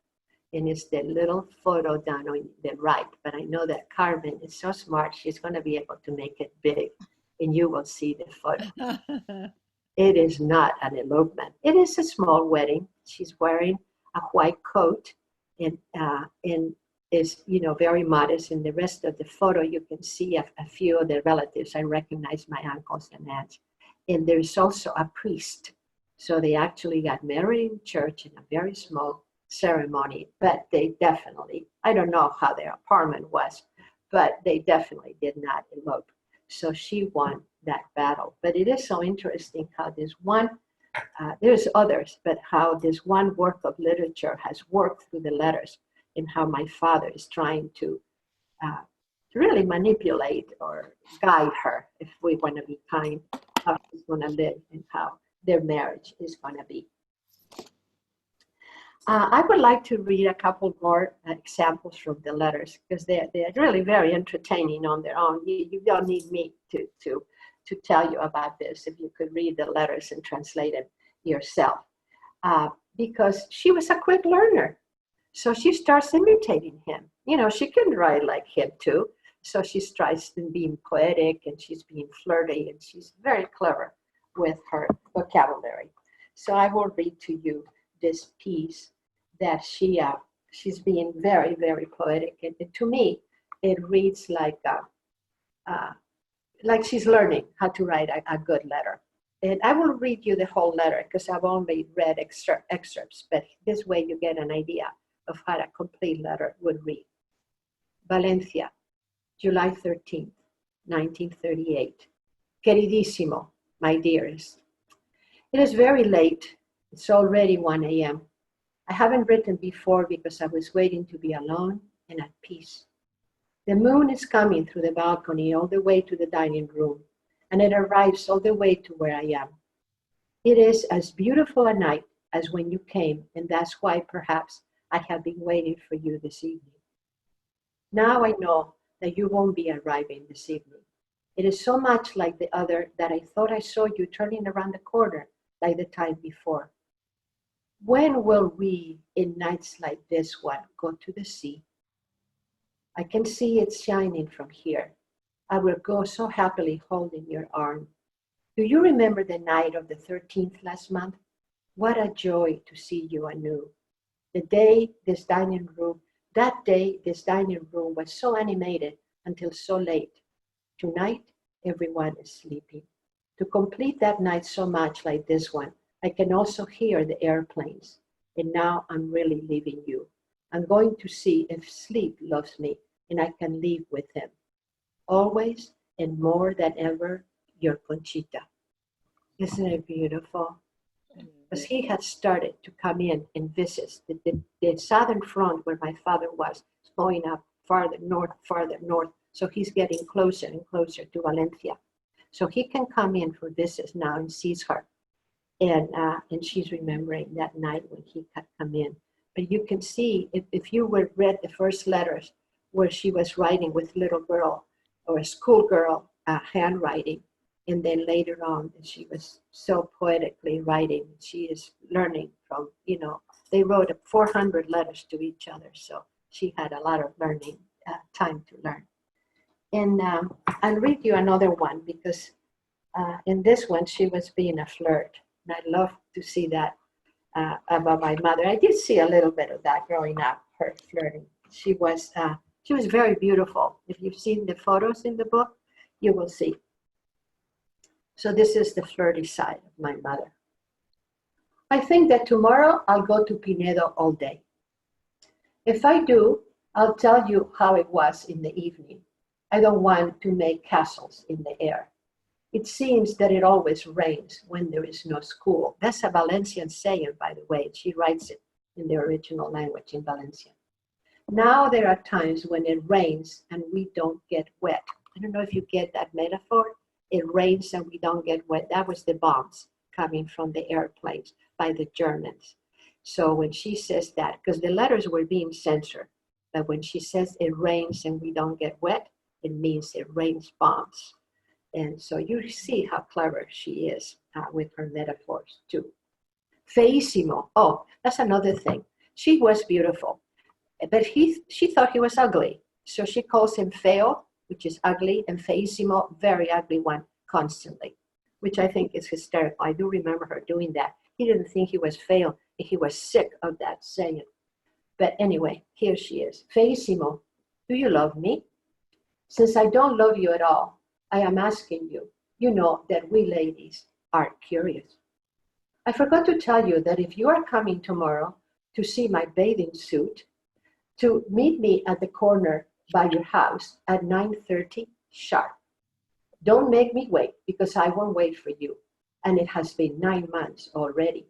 And it's the little photo down on the right. But I know that Carmen is so smart, she's going to be able to make it big. And you will see the photo. It is not an elopement. It is a small wedding. She's wearing a white coat and is, very modest. In the rest of the photo, you can see a few of the relatives. I recognize my uncles and aunts. And there's also a priest. So they actually got married in church in a very small ceremony, but they definitely, I don't know how their apartment was, but they definitely did not elope. So she won that battle. But it is so interesting how this one, there's others, but how this one work of literature has worked through the letters and how my father is trying to really manipulate or guide her, if we want to be kind, how she's going to live and how their marriage is going to be. I would like to read a couple more examples from the letters because they're really very entertaining on their own. You don't need me to tell you about this if you could read the letters and translate them yourself. Because she was a quick learner. So she starts imitating him. She can write like him too. So she tries to be poetic and she's being flirty and she's very clever with her vocabulary. So I will read to you this piece that she's being very, very poetic. And to me, it reads like she's learning how to write a good letter. And I will read you the whole letter because I've only read excerpts, but this way you get an idea of how a complete letter would read. Valencia, July 13th, 1938. Queridísimo, my dearest. It is very late. It's already 1 a.m. I haven't written before because I was waiting to be alone and at peace. The moon is coming through the balcony all the way to the dining room, and it arrives all the way to where I am. It is as beautiful a night as when you came, and that's why perhaps I have been waiting for you this evening. Now I know that you won't be arriving this evening. It is so much like the other that I thought I saw you turning around the corner like the time before. When will we, in nights like this one, go to the sea? I can see it shining from here. I will go so happily holding your arm. Do you remember the night of the 13th last month? What a joy to see you anew. That day, this dining room was so animated until so late. Tonight, everyone is sleeping. To complete that night so much like this one, I can also hear the airplanes. And now I'm really leaving you. I'm going to see if sleep loves me and I can leave with him. Always and more than ever, your Conchita. Isn't it beautiful? Because he had started to come in and visit the southern front where my father was going up farther north. So he's getting closer and closer to Valencia. So he can come in for visits now and sees her. And she's remembering that night when he had come in. But you can see, if you read the first letters where she was writing with little girl or a schoolgirl handwriting, and then later on, she was so poetically writing. She is learning from, they wrote 400 letters to each other. So she had a lot of learning, time to learn. And I'll read you another one because in this one, she was being a flirt. And I love to see that about my mother. I did see a little bit of that growing up, her flirting. She was very beautiful. If you've seen the photos in the book, you will see. So this is the flirty side of my mother. I think that tomorrow I'll go to Pinedo all day. If I do, I'll tell you how it was in the evening. I don't want to make castles in the air. It seems that it always rains when there is no school. That's a Valencian saying, by the way. She writes it in the original language in Valencian. Now there are times when it rains and we don't get wet. I don't know if you get that metaphor. It rains and we don't get wet. That was the bombs coming from the airplanes by the Germans. So when she says that, because the letters were being censored, but when she says it rains and we don't get wet, it means it rains bombs. And so you see how clever she is with her metaphors too. Feísimo. Oh, that's another thing. She was beautiful, but she thought he was ugly. So she calls him feo, which is ugly, and feísimo, very ugly one, constantly, which I think is hysterical. I do remember her doing that. He didn't think he was feo, and he was sick of that saying. But anyway, here she is. Feísimo, do you love me? Since I don't love you at all, I am asking you. You know that we ladies are curious. I forgot to tell you that if you are coming tomorrow to see my bathing suit, to meet me at the corner by your house at 9:30 sharp. Don't make me wait, because I won't wait for you. And it has been 9 months already.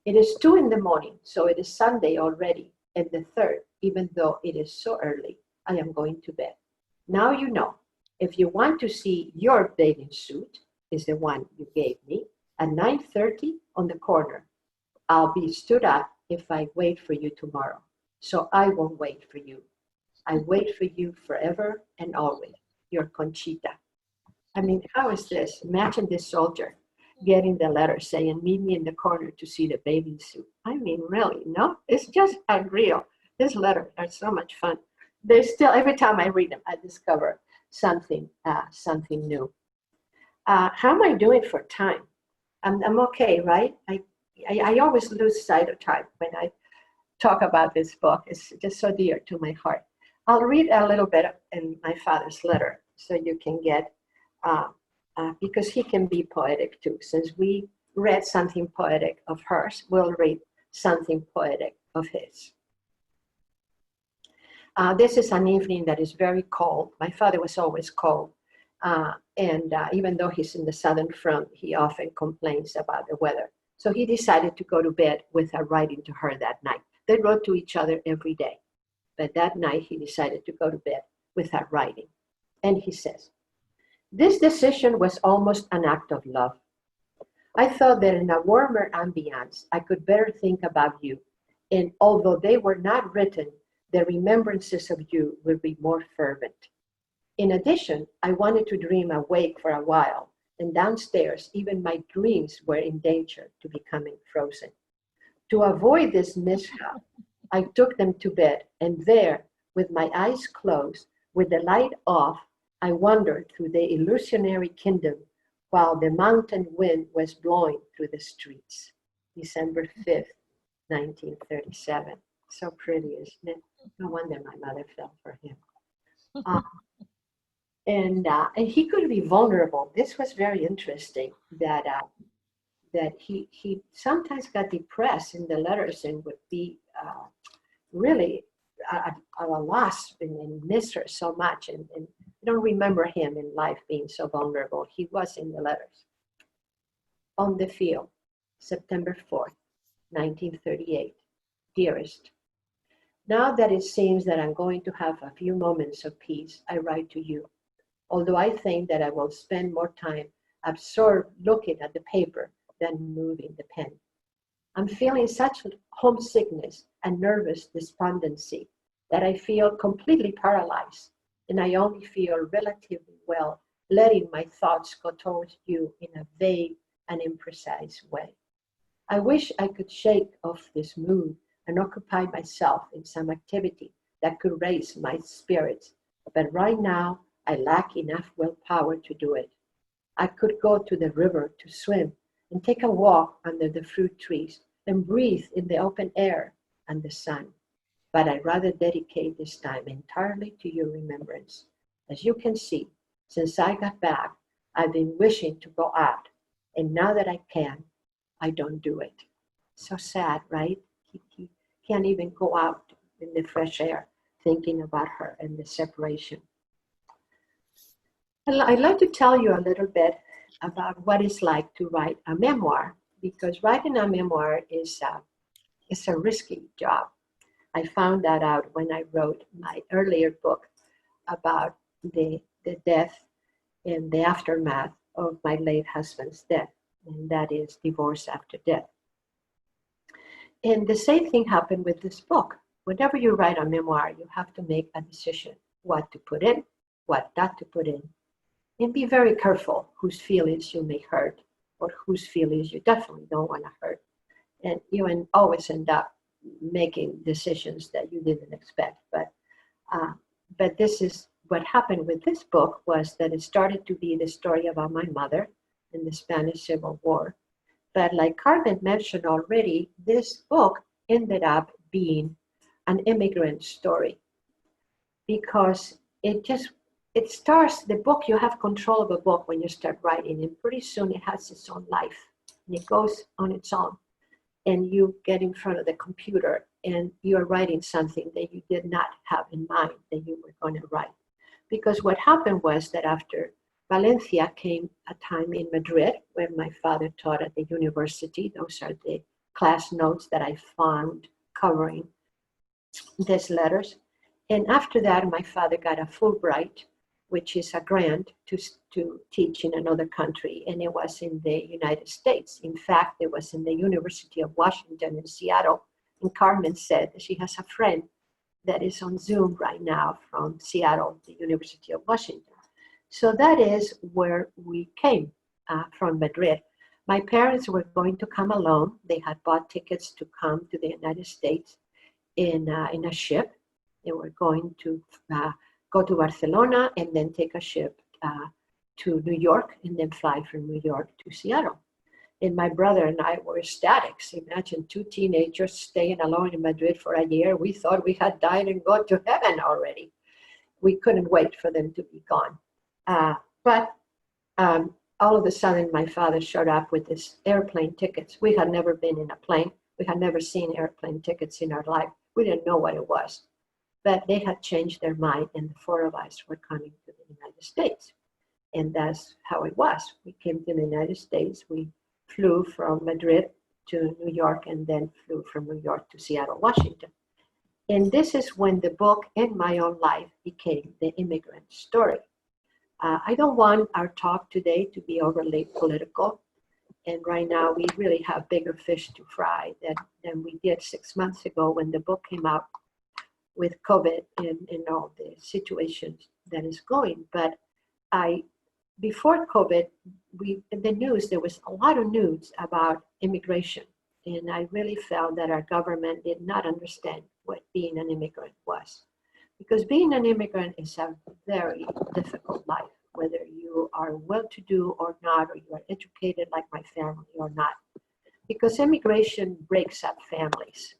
It is 2 in the morning, so it is Sunday already, and the 3rd, even though it is so early, I am going to bed. Now you know. If you want to see your bathing suit, is the one you gave me, at 9:30 on the corner. I'll be stood up if I wait for you tomorrow. So I won't wait for you. I wait for you forever and always. Your Conchita. I mean, how is this? Imagine this soldier getting the letter saying, meet me in the corner to see the bathing suit. I mean, really, no? It's just unreal. These letters are so much fun. They still, every time I read them, I discover something new. How am I doing for time? I'm okay, right? I always lose sight of time when I talk about this book. It's just so dear to my heart. I'll read a little bit in my father's letter so you can get, because he can be poetic too. Since we read something poetic of hers, we'll read something poetic of his. This is an evening that is very cold. My father was always cold. And even though he's in the Southern Front, he often complains about the weather. So he decided to go to bed without writing to her that night. They wrote to each other every day. But that night he decided to go to bed without writing. And he says, this decision was almost an act of love. I thought that in a warmer ambience, I could better think about you. And although they were not written, the remembrances of you will be more fervent. In addition, I wanted to dream awake for a while, and downstairs, even my dreams were in danger to becoming frozen. To avoid this mishap, I took them to bed, and there, with my eyes closed, with the light off, I wandered through the illusionary kingdom while the mountain wind was blowing through the streets. December 5th, 1937. So pretty, isn't it? No wonder my mother fell for him. And he could be vulnerable. This was very interesting that he sometimes got depressed in the letters and would be really at a loss and miss her so much. And I don't remember him in life being so vulnerable. He was in the letters. On the field, September 4th, 1938. Dearest, now that it seems that I'm going to have a few moments of peace, I write to you. Although I think that I will spend more time absorbed looking at the paper than moving the pen. I'm feeling such homesickness and nervous despondency that I feel completely paralyzed, and I only feel relatively well letting my thoughts go towards you in a vague and imprecise way. I wish I could shake off this mood and occupy myself in some activity that could raise my spirits, but right now I lack enough willpower to do it. I could go to the river to swim and take a walk under the fruit trees and breathe in the open air and the sun. But I'd rather dedicate this time entirely to your remembrance. As you can see, since I got back, I've been wishing to go out. And now that I can, I don't do it. So sad, right? He can't even go out in the fresh air thinking about her and the separation. I'd like to tell you a little bit about what it's like to write a memoir, because writing a memoir is a risky job. I found that out when I wrote my earlier book about the death and the aftermath of my late husband's death, and that is divorce after death. And the same thing happened with this book. Whenever you write a memoir, you have to make a decision what to put in, what not to put in, and be very careful whose feelings you may hurt or whose feelings you definitely don't want to hurt. And you always end up making decisions that you didn't expect. But this is what happened with this book, was that it started to be the story about my mother in the Spanish Civil War. But like Carmen mentioned already, this book ended up being an immigrant story, because it starts the book. You have control of a book when you start writing, and pretty soon it has its own life and it goes on its own. And you get in front of the computer and you're writing something that you did not have in mind that you were going to write. Because what happened was that after Valencia came a time in Madrid where my father taught at the university. Those are the class notes that I found covering these letters. And after that, my father got a Fulbright, which is a grant to teach in another country, and it was in the United States. In fact, it was in the University of Washington in Seattle, and Carmen said that she has a friend that is on Zoom right now from Seattle, the University of Washington. So that is where we came from Madrid. My parents were going to come alone. They had bought tickets to come to the United States in a ship. They were going to go to Barcelona and then take a ship to New York and then fly from New York to Seattle. And my brother and I were ecstatics. Imagine two teenagers staying alone in Madrid for a year. We thought we had died and gone to heaven already. We couldn't wait for them to be gone. But all of a sudden, my father showed up with this airplane tickets. We had never been in a plane. We had never seen airplane tickets in our life. We didn't know what it was. But they had changed their mind, and the four of us were coming to the United States. And that's how it was. We came to the United States. We flew from Madrid to New York and then flew from New York to Seattle, Washington. And this is when the book and my own life became the immigrant story. I don't want our talk today to be overly political. And right now we really have bigger fish to fry than we did 6 months ago when the book came out with COVID and all the situations that is going. But before COVID, in the news, there was a lot of news about immigration. And I really felt that our government did not understand what being an immigrant was. Because being an immigrant is a very difficult life, whether you are well-to-do or not, or you are educated like my family or not. Because immigration breaks up families.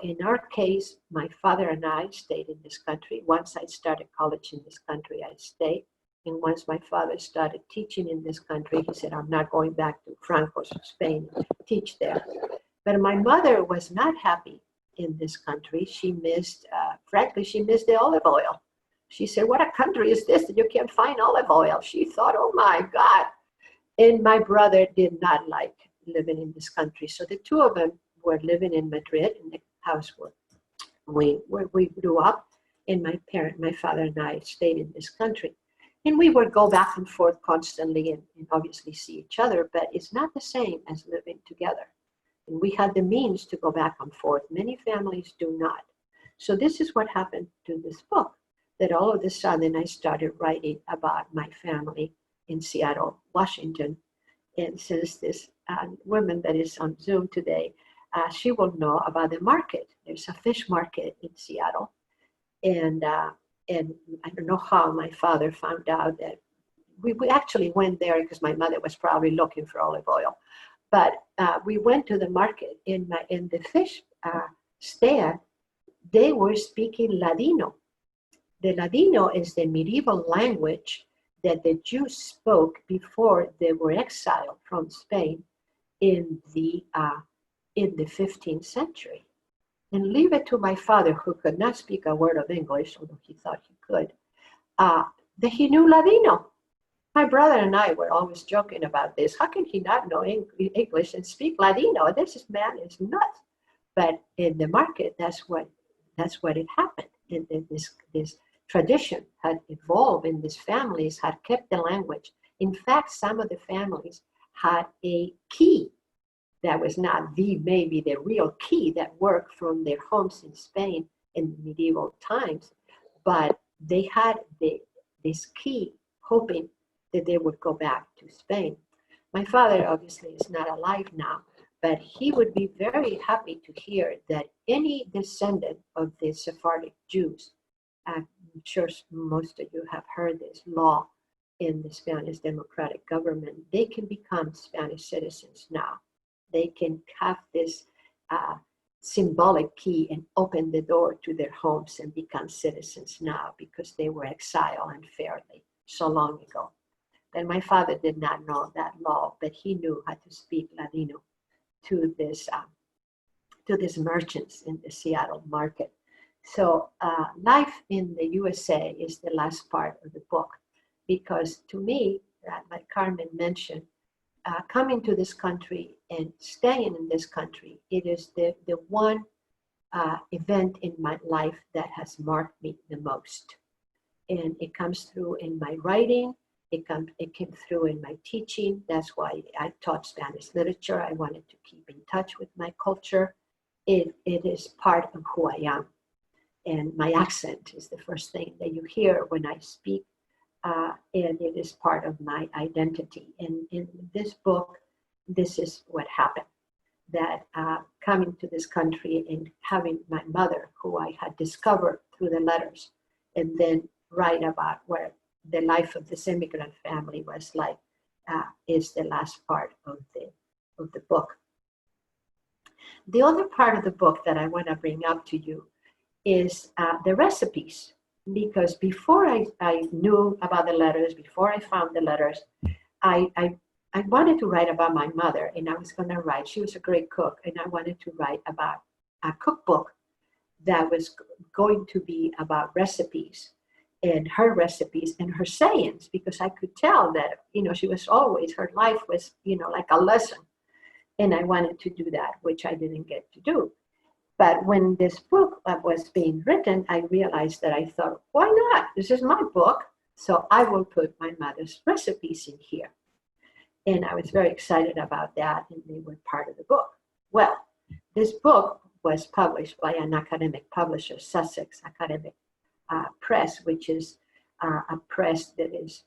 In our case, my father and I stayed in this country. Once I started college in this country, I stayed. And once my father started teaching in this country, he said, I'm not going back to Franco's Spain and teach there. But my mother was not happy in this country. She missed, frankly, she missed the olive oil. She said, what a country is this that you can't find olive oil? She thought, oh my God. And my brother did not like living in this country. So the two of them were living in Madrid in the house where we grew up. And my father and I stayed in this country. And we would go back and forth constantly and obviously see each other, but it's not the same as living together. And we had the means to go back and forth. Many families do not. So this is what happened to this book, that all of a sudden I started writing about my family in Seattle, Washington. And since this woman that is on Zoom today, she will know about the market. There's a fish market in Seattle. And I don't know how my father found out that we actually went there because my mother was probably looking for olive oil. But we went to the market in the fish stand. They were speaking Ladino. The Ladino is the medieval language that the Jews spoke before they were exiled from Spain in the 15th century. And leave it to my father, who could not speak a word of English, although he thought he could, that he knew Ladino. My brother and I were always joking about this. How can he not know English and speak Ladino? This man is nuts. But in the market, that's what it happened. And this tradition had evolved, and these families had kept the language. In fact, some of the families had a key that was not maybe the real key that worked from their homes in Spain in medieval times, but they had this key, hoping that they would go back to Spain. My father obviously is not alive now, but he would be very happy to hear that any descendant of the Sephardic Jews, I'm sure most of you have heard this law in the Spanish democratic government, they can become Spanish citizens now. They can have this symbolic key and open the door to their homes and become citizens now because they were exiled unfairly so long ago. And my father did not know that law, but he knew how to speak Ladino to these merchants in the Seattle market. So life in the USA is the last part of the book, because to me, like Carmen mentioned, coming to this country and staying in this country, it is the one event in my life that has marked me the most. And it comes through in my writing, it came through in my teaching. That's why I taught Spanish literature. I wanted to keep in touch with my culture. It is part of who I am. And my accent is the first thing that you hear when I speak. And it is part of my identity. And in this book, this is what happened. That coming to this country and having my mother, who I had discovered through the letters, and then write about where the life of this immigrant family was like, is the last part of the book. The other part of the book that I want to bring up to you is the recipes. Because before I knew about the letters, before I found the letters, I wanted to write about my mother, and I was going to write, she was a great cook, and I wanted to write about a cookbook that was going to be about recipes and her recipes and her sayings, because I could tell that, she was always, her life was, like a lesson. And I wanted to do that, which I didn't get to do. But when this book was being written, I realized that I thought, why not? This is my book, so I will put my mother's recipes in here. And I was very excited about that, and they were part of the book. Well, this book was published by an academic publisher, Sussex Academic Press, which is a press that is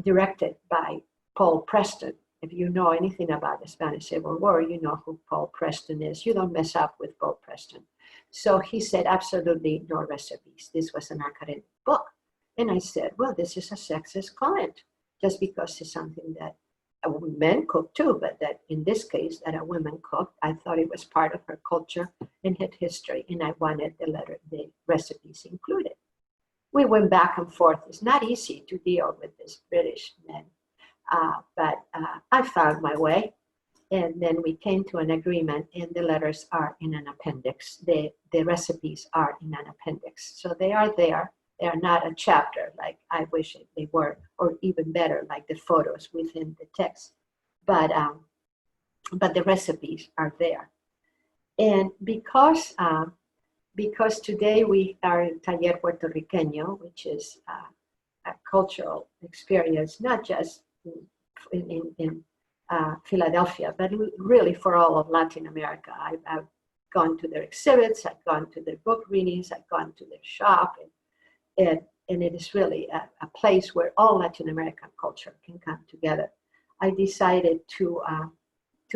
directed by Paul Preston. If you know anything about the Spanish Civil War, you know who Paul Preston is. You don't mess up with Paul Preston. So he said, absolutely no recipes. This was an academic book. And I said, well, this is a sexist comment, just because it's something that men cook too, but that in this case, that a woman cooked. I thought it was part of her culture and her history, and I wanted the recipes included. We went back and forth. It's not easy to deal with this British men. But I found my way, and then we came to an agreement, and the letters are in an appendix. The recipes are in an appendix. So they are there. They are not a chapter like I wish they were, or even better, like the photos within the text. But the recipes are there. And because today we are in Taller Puerto Riqueño, which is a cultural experience, not just in Philadelphia, but really for all of Latin America. I've gone to their exhibits, I've gone to their book readings, I've gone to their shop, and it is really a place where all Latin American culture can come together. I decided to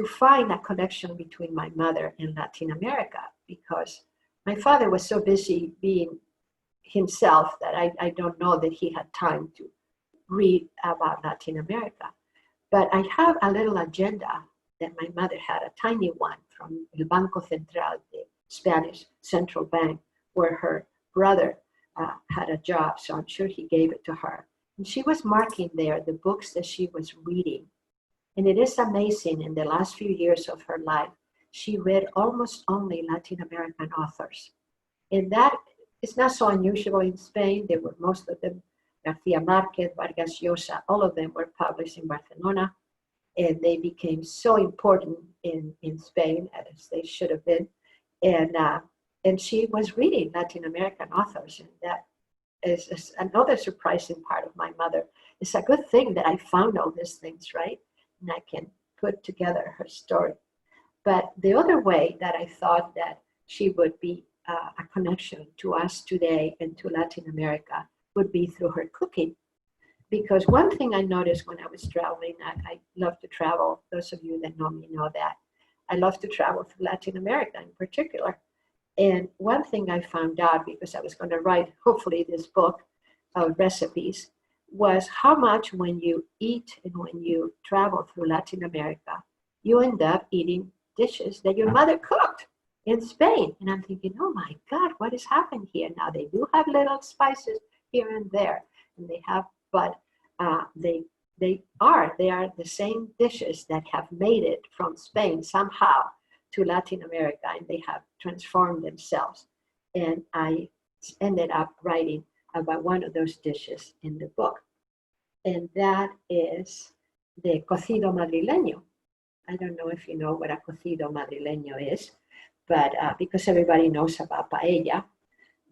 find a connection between my mother and Latin America, because my father was so busy being himself that I don't know that he had time to read about Latin America. But I have a little agenda that my mother had, a tiny one from El Banco Central, the Spanish central bank, where her brother had a job, so I'm sure he gave it to her. And she was marking there the books that she was reading. And it is amazing, in the last few years of her life, she read almost only Latin American authors. And that is not so unusual in Spain. They were, most of them, Garcia Marquez, Vargas Llosa, all of them were published in Barcelona. And they became so important in Spain, as they should have been. And she was reading Latin American authors. And that is another surprising part of my mother. It's a good thing that I found all these things, right? And I can put together her story. But the other way that I thought that she would be a connection to us today and to Latin America would be through her cooking. Because one thing I noticed when I was traveling, I love to travel. Those of you that know me know that. I love to travel through Latin America in particular. And one thing I found out, because I was going to write, hopefully, this book of recipes, was how much when you eat and when you travel through Latin America, you end up eating dishes that your mother cooked in Spain. And I'm thinking, oh my God, what is happening here? Now they do have little spices here and there, and they have, but they are the same dishes that have made it from Spain somehow to Latin America, and they have transformed themselves. And I ended up writing about one of those dishes in the book, and that is the cocido madrileño. I don't know if you know what a cocido madrileño is, but because everybody knows about paella.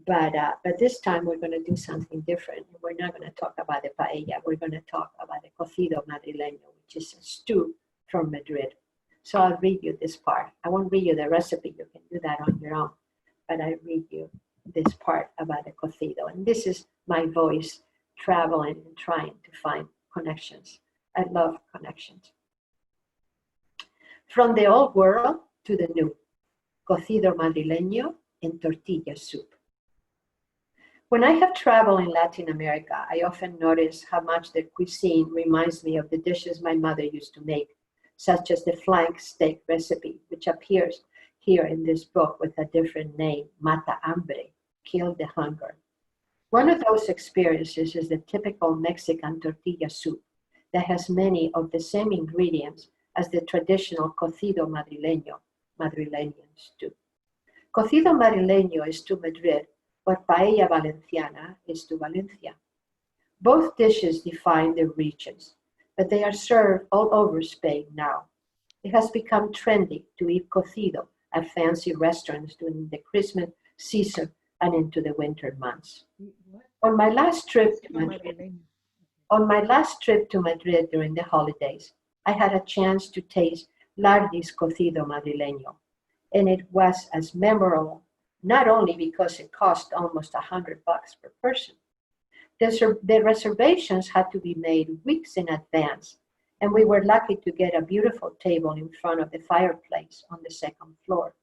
But this time we're going to do something different. We're not going to talk about the paella. We're going to talk about the cocido madrileño, which is a stew from Madrid. So I'll read you this part. I won't read you the recipe. You can do that on your own. But I read you this part about the cocido. And this is my voice traveling and trying to find connections. I love connections. From the old world to the new, cocido madrileño and tortilla soup. When I have traveled in Latin America, I often notice how much their cuisine reminds me of the dishes my mother used to make, such as the flank steak recipe, which appears here in this book with a different name, Mata Hambre, Kill the Hunger. One of those experiences is the typical Mexican tortilla soup that has many of the same ingredients as the traditional cocido Madrileño stew. Cocido madrileño is to Madrid what paella valenciana is to Valencia. Both dishes define the regions, but they are served all over Spain now. It has become trendy to eat cocido at fancy restaurants during the Christmas season and into the winter months. On my last trip to Madrid during the holidays, I had a chance to taste Lardi's cocido madrileño, and it was as memorable, not only because it cost almost $100 per person. The reservations had to be made weeks in advance, and we were lucky to get a beautiful table in front of the fireplace on the second floor.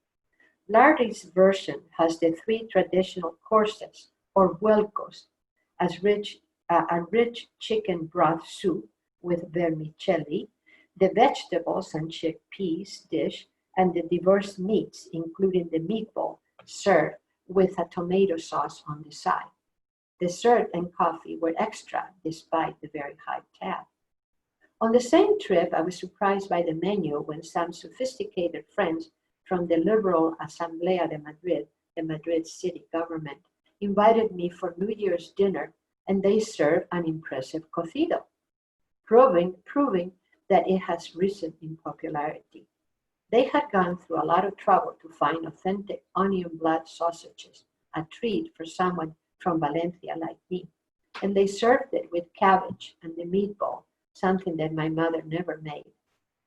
Lardi's version has the three traditional courses, or vuelcos, a rich chicken broth soup with vermicelli, the vegetables and chickpeas dish, and the diverse meats, including the meatball, served with a tomato sauce on the side. Dessert and coffee were extra despite the very high tab. On the same trip, I was surprised by the menu when some sophisticated friends from the liberal Asamblea de Madrid, the Madrid city government, invited me for New Year's dinner, and they served an impressive cocido, proving that it has risen in popularity. They had gone through a lot of trouble to find authentic onion blood sausages, a treat for someone from Valencia like me. And they served it with cabbage and the meatball, something that my mother never made.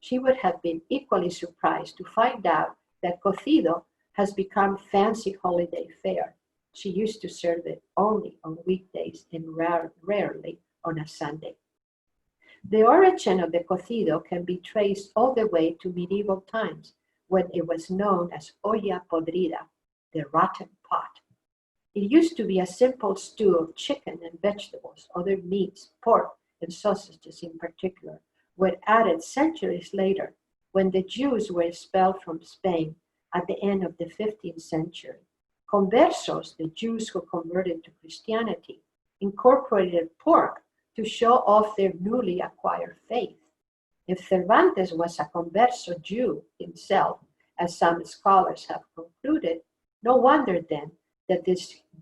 She would have been equally surprised to find out that cocido has become fancy holiday fare. She used to serve it only on weekdays and rarely on a Sunday. The origin of the cocido can be traced all the way to medieval times, when it was known as olla podrida, the rotten pot. It used to be a simple stew of chicken and vegetables, other meats, pork, and sausages in particular, were added centuries later when the Jews were expelled from Spain at the end of the 15th century. Conversos, the Jews who converted to Christianity, incorporated pork to show off their newly acquired faith. If Cervantes was a converso Jew himself, as some scholars have concluded, no wonder then that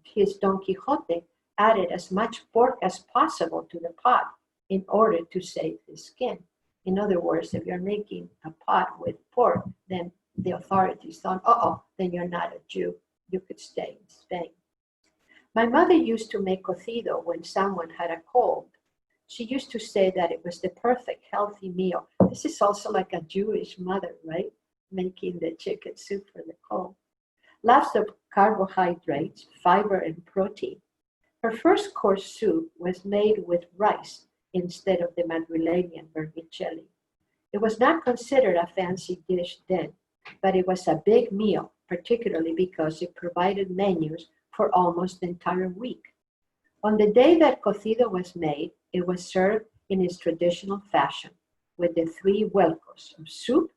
his Don Quixote added as much pork as possible to the pot in order to save his skin. In other words, if you're making a pot with pork, then the authorities thought, then you're not a Jew. You could stay in Spain. My mother used to make cocido when someone had a cold. She used to say that it was the perfect healthy meal. This is also like a Jewish mother, right? Making the chicken soup for the cold. Lots of carbohydrates, fiber, and protein. Her first course soup was made with rice instead of the Madrileñan vermicelli. It was not considered a fancy dish then, but it was a big meal, particularly because it provided menus for almost the entire week. On the day that cocido was made, it was served in its traditional fashion, with the three vuelcos of soup,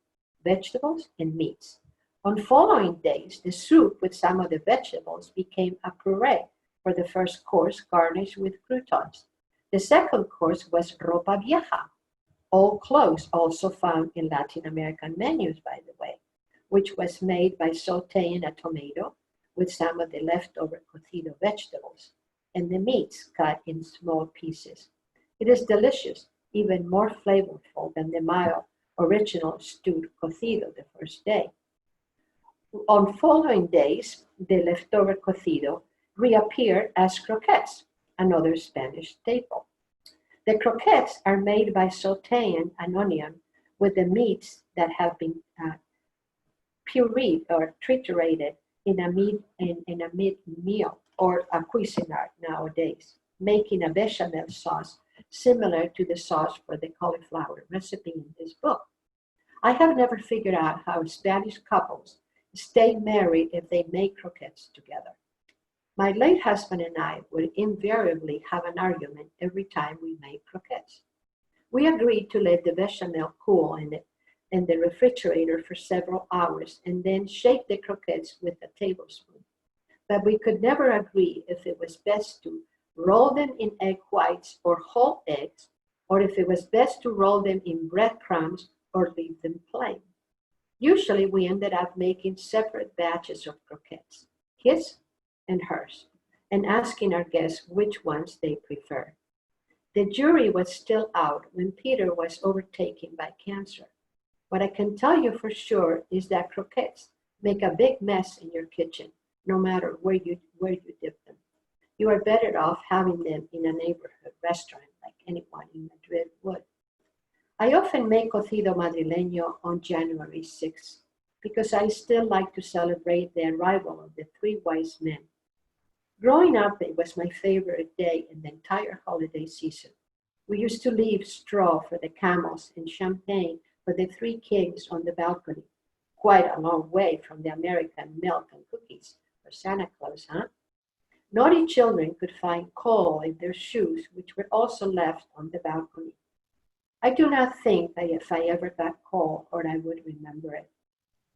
vegetables, and meats. On following days, the soup with some of the vegetables became a puree for the first course, garnished with croutons. The second course was ropa vieja, old clothes, also found in Latin American menus, by the way, which was made by sauteing a tomato with some of the leftover cocido vegetables and the meats cut in small pieces. It is delicious, even more flavorful than the mild original stewed cocido the first day. On following days, the leftover cocido reappeared as croquettes, another Spanish staple. The croquettes are made by sauteing an onion with the meats that have been pureed or triturated in a meat meal or a cuisinart nowadays, making a bechamel sauce similar to the sauce for the cauliflower recipe in this book. I have never figured out how Spanish couples stay married if they make croquettes together. My late husband and I would invariably have an argument every time we made croquettes. We agreed to let the bechamel cool in the refrigerator for several hours and then shake the croquettes with a tablespoon. But we could never agree if it was best to roll them in egg whites or whole eggs, or if it was best to roll them in breadcrumbs or leave them plain. Usually we ended up making separate batches of croquettes, his and hers, and asking our guests which ones they preferred. The jury was still out when Peter was overtaken by cancer. What I can tell you for sure is that croquettes make a big mess in your kitchen, no matter where you dip them. You are better off having them in a neighborhood restaurant like anyone in Madrid would. I often make cocido madrileño on January 6th because I still like to celebrate the arrival of the three wise men. Growing up, it was my favorite day in the entire holiday season. We used to leave straw for the camels and champagne for the three kings on the balcony. Quite a long way from the American milk and cookies for Santa Claus, huh? Naughty children could find coal in their shoes, which were also left on the balcony. I do not think that if I ever got coal, or I would remember it.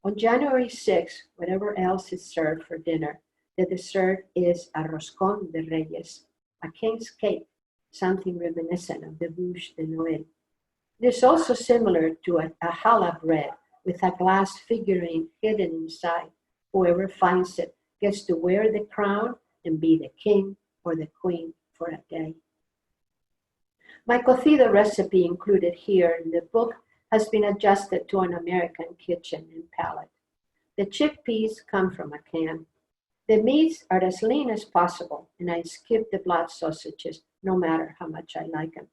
On January 6th, whatever else is served for dinner, the dessert is a roscón de reyes, a king's cake, something reminiscent of the bûche de Noël. It is also similar to a challah bread with a glass figurine hidden inside. Whoever finds it gets to wear the crown and be the king or the queen for a day. My cocido recipe included here in the book has been adjusted to an American kitchen and palate. The chickpeas come from a can. The meats are as lean as possible, and I skip the blood sausages no matter how much I like them.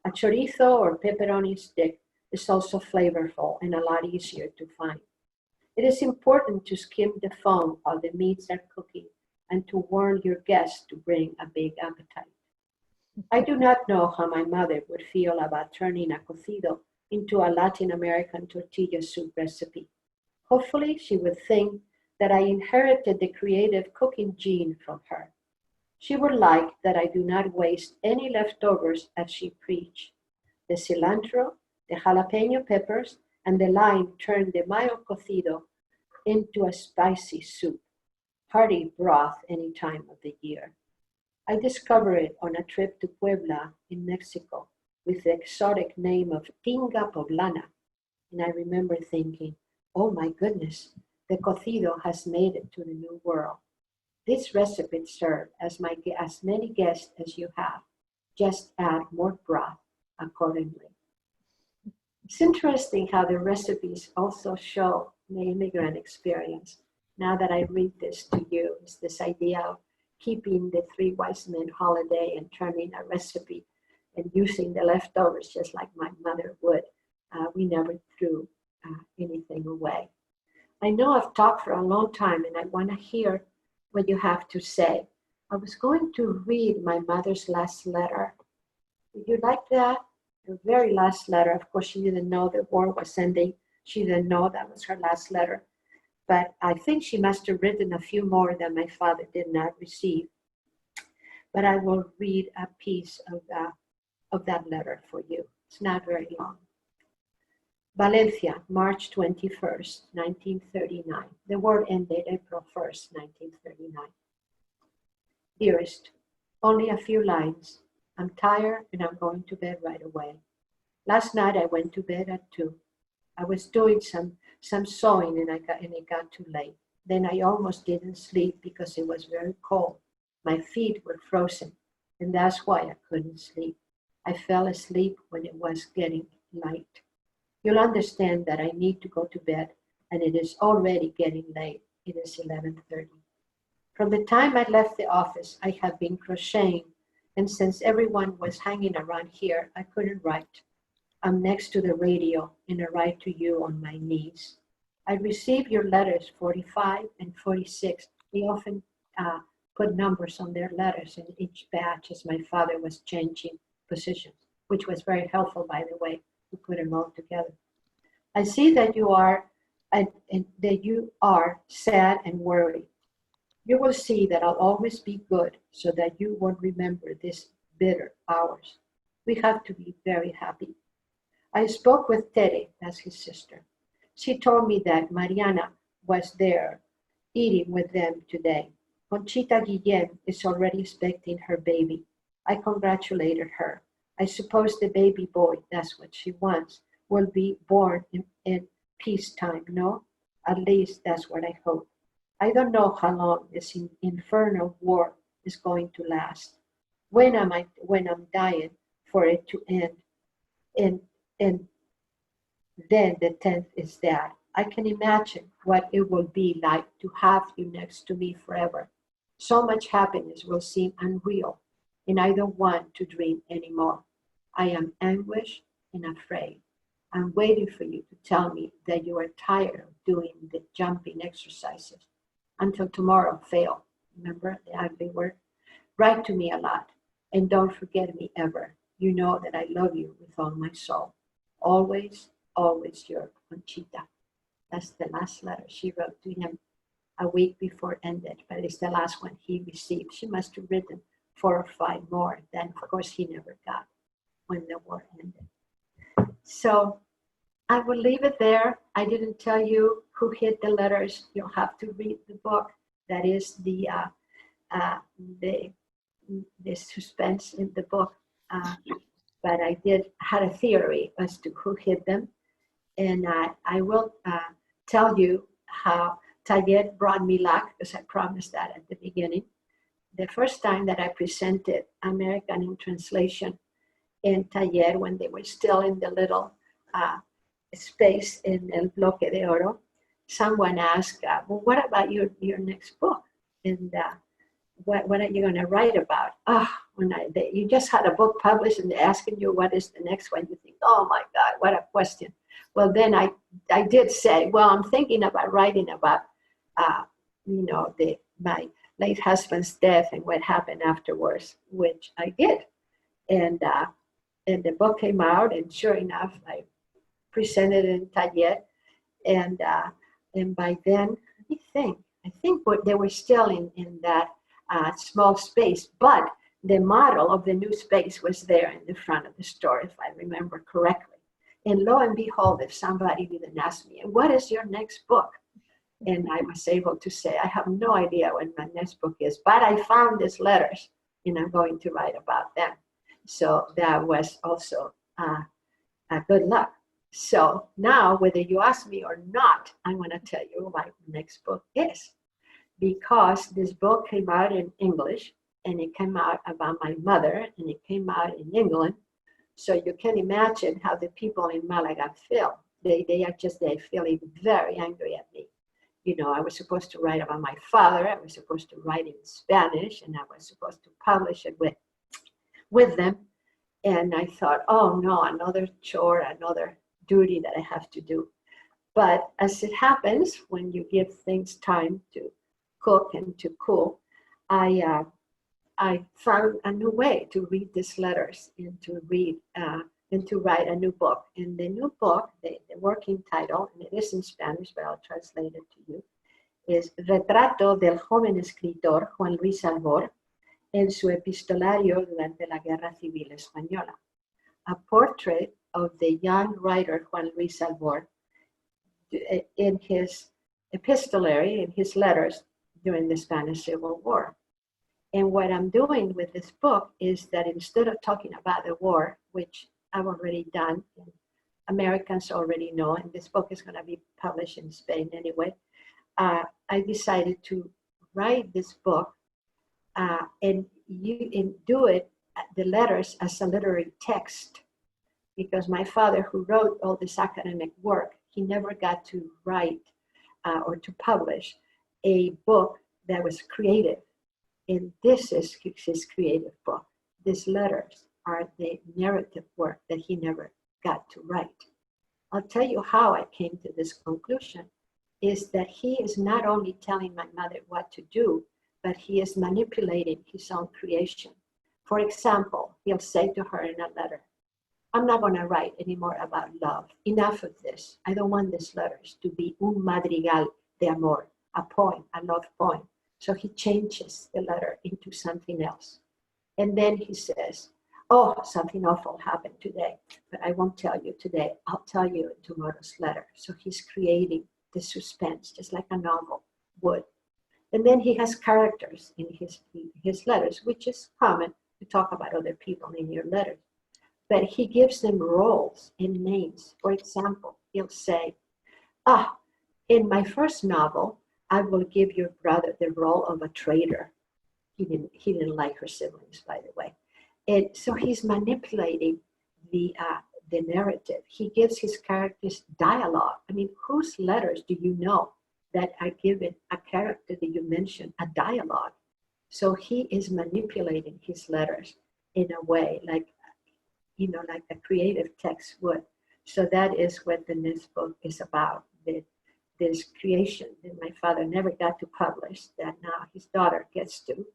A chorizo or pepperoni stick is also flavorful and a lot easier to find. It is important to skim the foam while the meats are cooking and to warn your guests to bring a big appetite. I do not know how my mother would feel about turning a cocido into a Latin American tortilla soup recipe. Hopefully, she would think that I inherited the creative cooking gene from her. She would like that I do not waste any leftovers as she preached. The cilantro, the jalapeno peppers, and the lime turn the mayo cocido into a spicy soup, hearty broth any time of the year. I discovered it on a trip to Puebla in Mexico with the exotic name of tinga poblana. And I remember thinking, oh my goodness, the cocido has made it to the New World. This recipe serves as many guests as you have. Just add more broth accordingly. It's interesting how the recipes also show the immigrant experience. Now that I read this to you, is this idea of keeping the three wise men holiday and turning a recipe and using the leftovers just like my mother would. We never threw anything away. I know I've talked for a long time and I want to hear what you have to say. I was going to read my mother's last letter. Would you like that? The very last letter. Of course, she didn't know the war was ending. She didn't know that was her last letter. But I think she must have written a few more that my father did not receive. But I will read a piece of that letter for you. It's not very long. Valencia, March 21st, 1939. The war ended April 1st, 1939. Dearest, only a few lines. I'm tired and I'm going to bed right away. Last night I went to bed at 2. I was doing some sewing and it got too late. Then I almost didn't sleep because it was very cold. My feet were frozen and that's why I couldn't sleep. I fell asleep when it was getting light. You'll understand that I need to go to bed and it is already getting late. It is 11:30. From the time I left the office, I have been crocheting, and since everyone was hanging around here, I couldn't write. I'm next to the radio and I write to you on my knees. I received your letters 45 and 46. They often put numbers on their letters in each batch as my father was changing positions, which was very helpful, by the way, to put them all together. I see that you are sad and worried. You will see that I'll always be good so that you won't remember these bitter hours. We have to be very happy. I spoke with Tere, that's his sister. She told me that Mariana was there eating with them today. Conchita Guillén is already expecting her baby. I congratulated her. I suppose the baby boy, that's what she wants, will be born in peacetime, no? At least that's what I hope. I don't know how long this infernal war is going to last. When I'm dying for it to end, and then the 10th is that. I can imagine what it will be like to have you next to me forever. So much happiness will seem unreal, and I don't want to dream anymore. I am anguished and afraid. I'm waiting for you to tell me that you are tired of doing the jumping exercises. Until tomorrow, fail. Remember the ugly word? Write to me a lot, and don't forget me ever. You know that I love you with all my soul. Always, always your Conchita. That's the last letter she wrote to him a week before it ended, but it's the last one he received. She must have written 4 or 5 more that, of course, he never got when the war ended. So I will leave it there. I didn't tell you who hid the letters. You'll have to read the book. That is the suspense in the book. But I had a theory as to who hid them. And I will tell you how Tayet brought me luck, because I promised that at the beginning. The first time that I presented American in Translation in Taller, when they were still in the little space in El Bloque de Oro, someone asked, well, what about your next book? And what are you going to write about? You just had a book published and they're asking you what is the next one. You think, oh my God, what a question. Well, then I did say, well, I'm thinking about writing about, my late husband's death and what happened afterwards, which I did. And the book came out, and sure enough, I presented it in Taller. And by then, I think they were still in that small space, but the model of the new space was there in the front of the store, if I remember correctly. And lo and behold, if somebody didn't ask me, what is your next book? And I was able to say, I have no idea what my next book is, but I found these letters. and I'm going to write about them. So that was also a good luck. So now, whether you ask me or not, I'm going to tell you what my next book is, because this book came out in English, and it came out about my mother, and it came out in England. So you can imagine how the people in Malaga feel. They're feeling very angry at me. You know, I was supposed to write about my father. I was supposed to write in Spanish, and I was supposed to publish it with them. And I thought, oh no, another chore, another duty that I have to do. But as it happens, when you give things time to cook and to cool, I found a new way to read these letters and to read and to write a new book. And the new book, the working title, and it is in Spanish, but I'll translate it to you, is Retrato del joven escritor Juan Luis Albor en su epistolario durante la Guerra Civil Española. A portrait of the young writer Juan Luis Albor in his epistolary, in his letters during the Spanish Civil War. And what I'm doing with this book is that instead of talking about the war, which I've already done, and Americans already know, and this book is going to be published in Spain anyway, I decided to write this book and do it, the letters, as a literary text, because my father, who wrote all this academic work, he never got to write or to publish a book that was creative. And this is his creative book. These letters are the narrative work that he never got to write. I'll tell you how I came to this conclusion, is that he is not only telling my mother what to do, but he is manipulating his own creation. For example, he'll say to her in a letter, I'm not going to write anymore about love. Enough of this. I don't want these letters to be un madrigal de amor, a poem, a love poem. So he changes the letter into something else. And then he says, oh, something awful happened today, but I won't tell you today. I'll tell you in tomorrow's letter. So he's creating the suspense, just like a novel would. And then he has characters in his letters, which is common to talk about other people in your letters. But he gives them roles and names. For example, he'll say, in my first novel, I will give your brother the role of a traitor. He didn't like her siblings, by the way. And so he's manipulating the narrative. He gives his characters dialogue. I mean, whose letters do you know that are given a character that you mentioned a dialogue? So he is manipulating his letters in a way like a creative text would. So that is what the next book is about. This creation that my father never got to publish, that now his daughter gets to,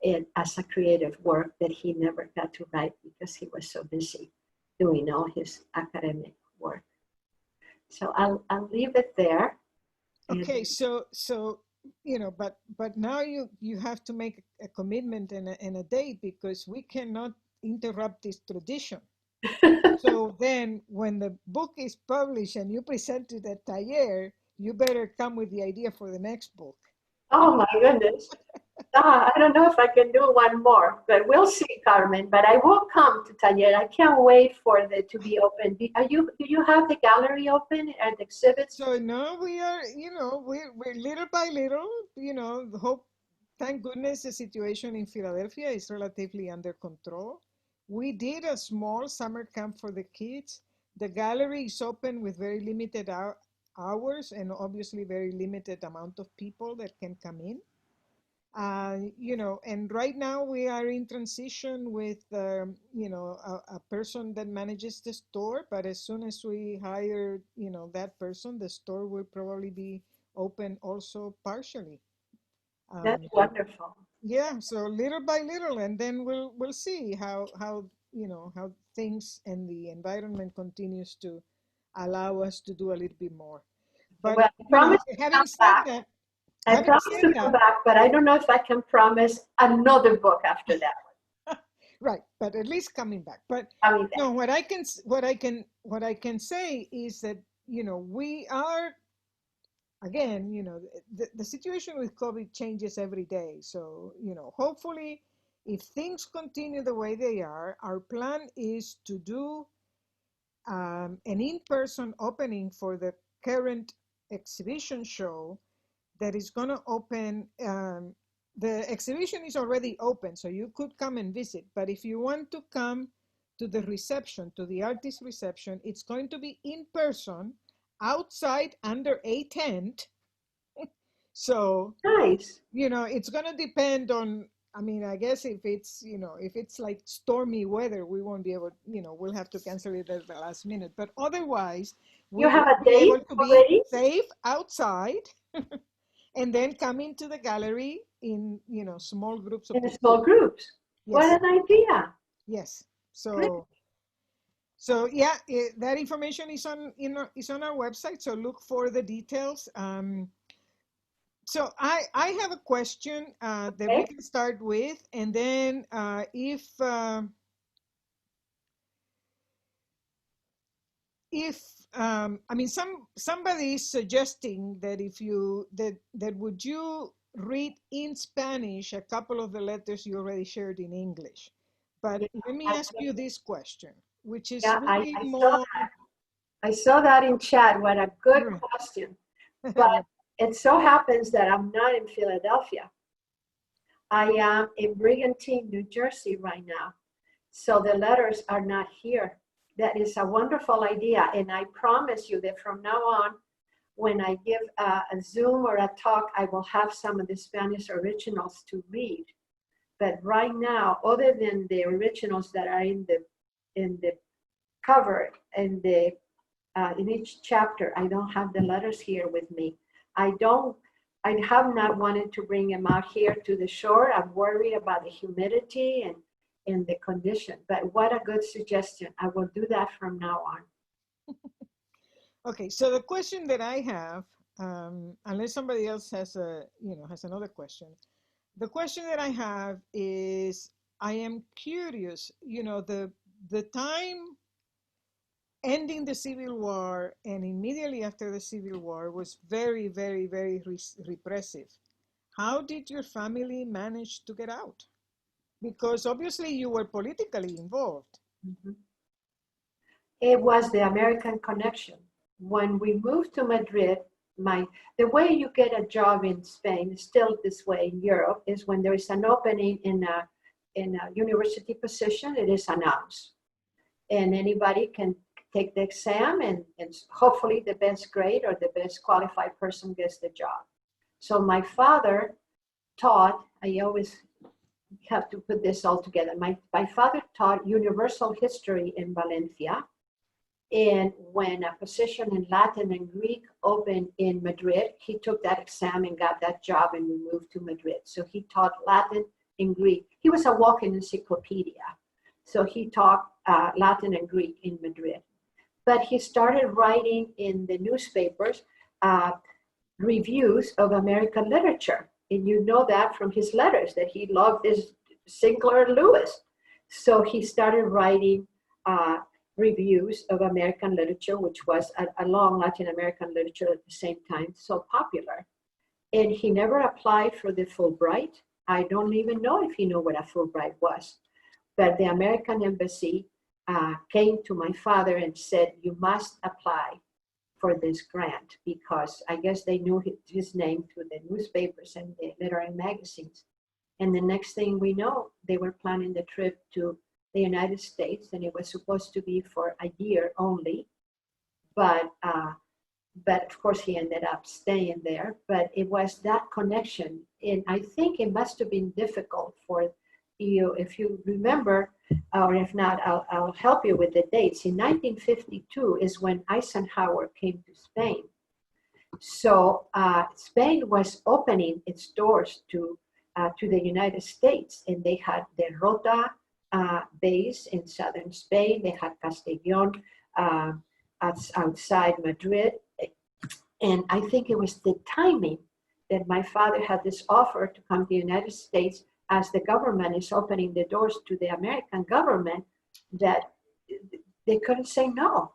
and as a creative work that he never got to write because he was so busy doing all his academic work. So I'll leave it there. Okay, so but now you have to make a commitment and a date, because we cannot interrupt this tradition. So then when the book is published and you present it at Taller, you better come with the idea for the next book. Oh my goodness. I don't know if I can do one more, but we'll see, Carmen. But I will come to Taller. I can't wait for it to be open. Do you have the gallery open and exhibits? So now we are, we're little by little, hope, thank goodness the situation in Philadelphia is relatively under control. We did a small summer camp for the kids. The gallery is open with very limited hours and obviously very limited amount of people that can come in. And right now we are in transition with, a person that manages the store. But as soon as we hire, that person, the store will probably be open also partially. That's Um, wonderful. yeah, so little by little, and then we'll see how things and the environment continues to allow us to do a little bit more. But Well, I promise to come having said back. that, I having promise said to come that, back, but I don't know if I can promise another book after that right, but at least coming back. But one. Coming no, back. what I can say is that we are again, the situation with COVID changes every day. So, hopefully, if things continue the way they are, our plan is to do an in-person opening for the current exhibition show that is going to open. The exhibition is already open, so you could come and visit. But if you want to come to the reception, to the artist reception, it's going to be in person, outside under a tent. So, Nice. it's going to depend on, I mean, I guess if it's like stormy weather, we won't be able, we'll have to cancel it at the last minute. But otherwise, You we have will a be able date to be already safe outside and then come into the gallery in, small groups of in people. small groups. What Yes, an idea. yes. Great. So yeah, that information is on our website. So look for the details. So I have a question that we Okay. can start with, and then if I mean somebody is suggesting that if you that would you read in Spanish a couple of the letters you already shared in English, but Yeah, let me I, ask you this question, which is yeah, really I saw more. that. I saw that in chat. What a good Right. question. But it so happens that I'm not in Philadelphia. I am in Brigantine, New Jersey right now. So the letters are not here. That is a wonderful idea. And I promise you that from now on, when I give a Zoom or a talk, I will have some of the Spanish originals to read. But right now, other than the originals that are in the cover and the in each chapter, I don't have the letters here with me. I have not wanted to bring them out here to the shore. I'm worried about the humidity and the condition. But what a good suggestion. I will do that from now on. Okay, so the question that I have, unless somebody else has another question, the question that I have is, I am curious, the time ending the Civil War and immediately after the Civil War was very, very, very repressive. How did your family manage to get out? Because obviously you were politically involved. Mhm. It was the American connection. When we moved to Madrid, the way you get a job in Spain, still this way in Europe, is when there is an opening in a university position, it is announced. And anybody can take the exam and hopefully the best grade or the best qualified person gets the job. So my father taught, I always have to put this all together. My father taught universal history in Valencia. And when a position in Latin and Greek opened in Madrid, he took that exam and got that job, and we moved to Madrid. So he taught Latin and Greek. He was a walking encyclopedia. So he taught Latin and Greek in Madrid. But he started writing in the newspapers reviews of American literature. And you know that from his letters, that he loved this Sinclair Lewis. So he started writing reviews of American literature, which was along Latin American literature at the same time, so popular. And he never applied for the Fulbright. I don't even know if he knew what a Fulbright was. But the American embassy came to my father and said, you must apply for this grant, because I guess they knew his name through the newspapers and the literary magazines. And the next thing we know, they were planning the trip to the United States, and it was supposed to be for a year only. But of course he ended up staying there. But it was that connection, and I think it must have been difficult for you, if you remember, or if not, I'll help you with the dates. In 1952 is when Eisenhower came to Spain. So Spain was opening its doors to the United States, and they had the Rota base in southern Spain. They had Castellón outside Madrid. And I think it was the timing that my father had this offer to come to the United States as the government is opening the doors to the American government, that they couldn't say no.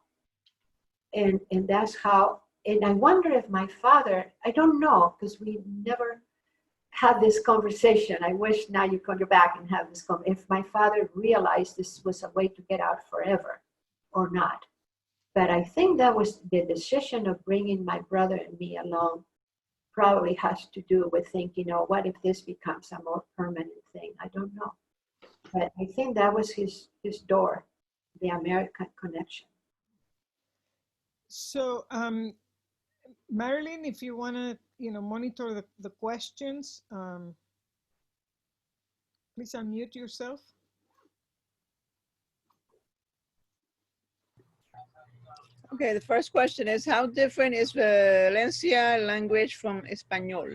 And that's how And I wonder if my father, I don't know, because we never had this conversation. I wish now you could go back and have this conversation. If my father realized this was a way to get out forever or not. But I think that was the decision of bringing my brother and me along probably has to do with thinking, oh, what if this becomes a more permanent thing? I don't know. But I think that was his door, the American connection. So, Marilyn, if you want to, monitor the questions, please unmute yourself. Okay, the first question is, how different is Valencia language from Espanol?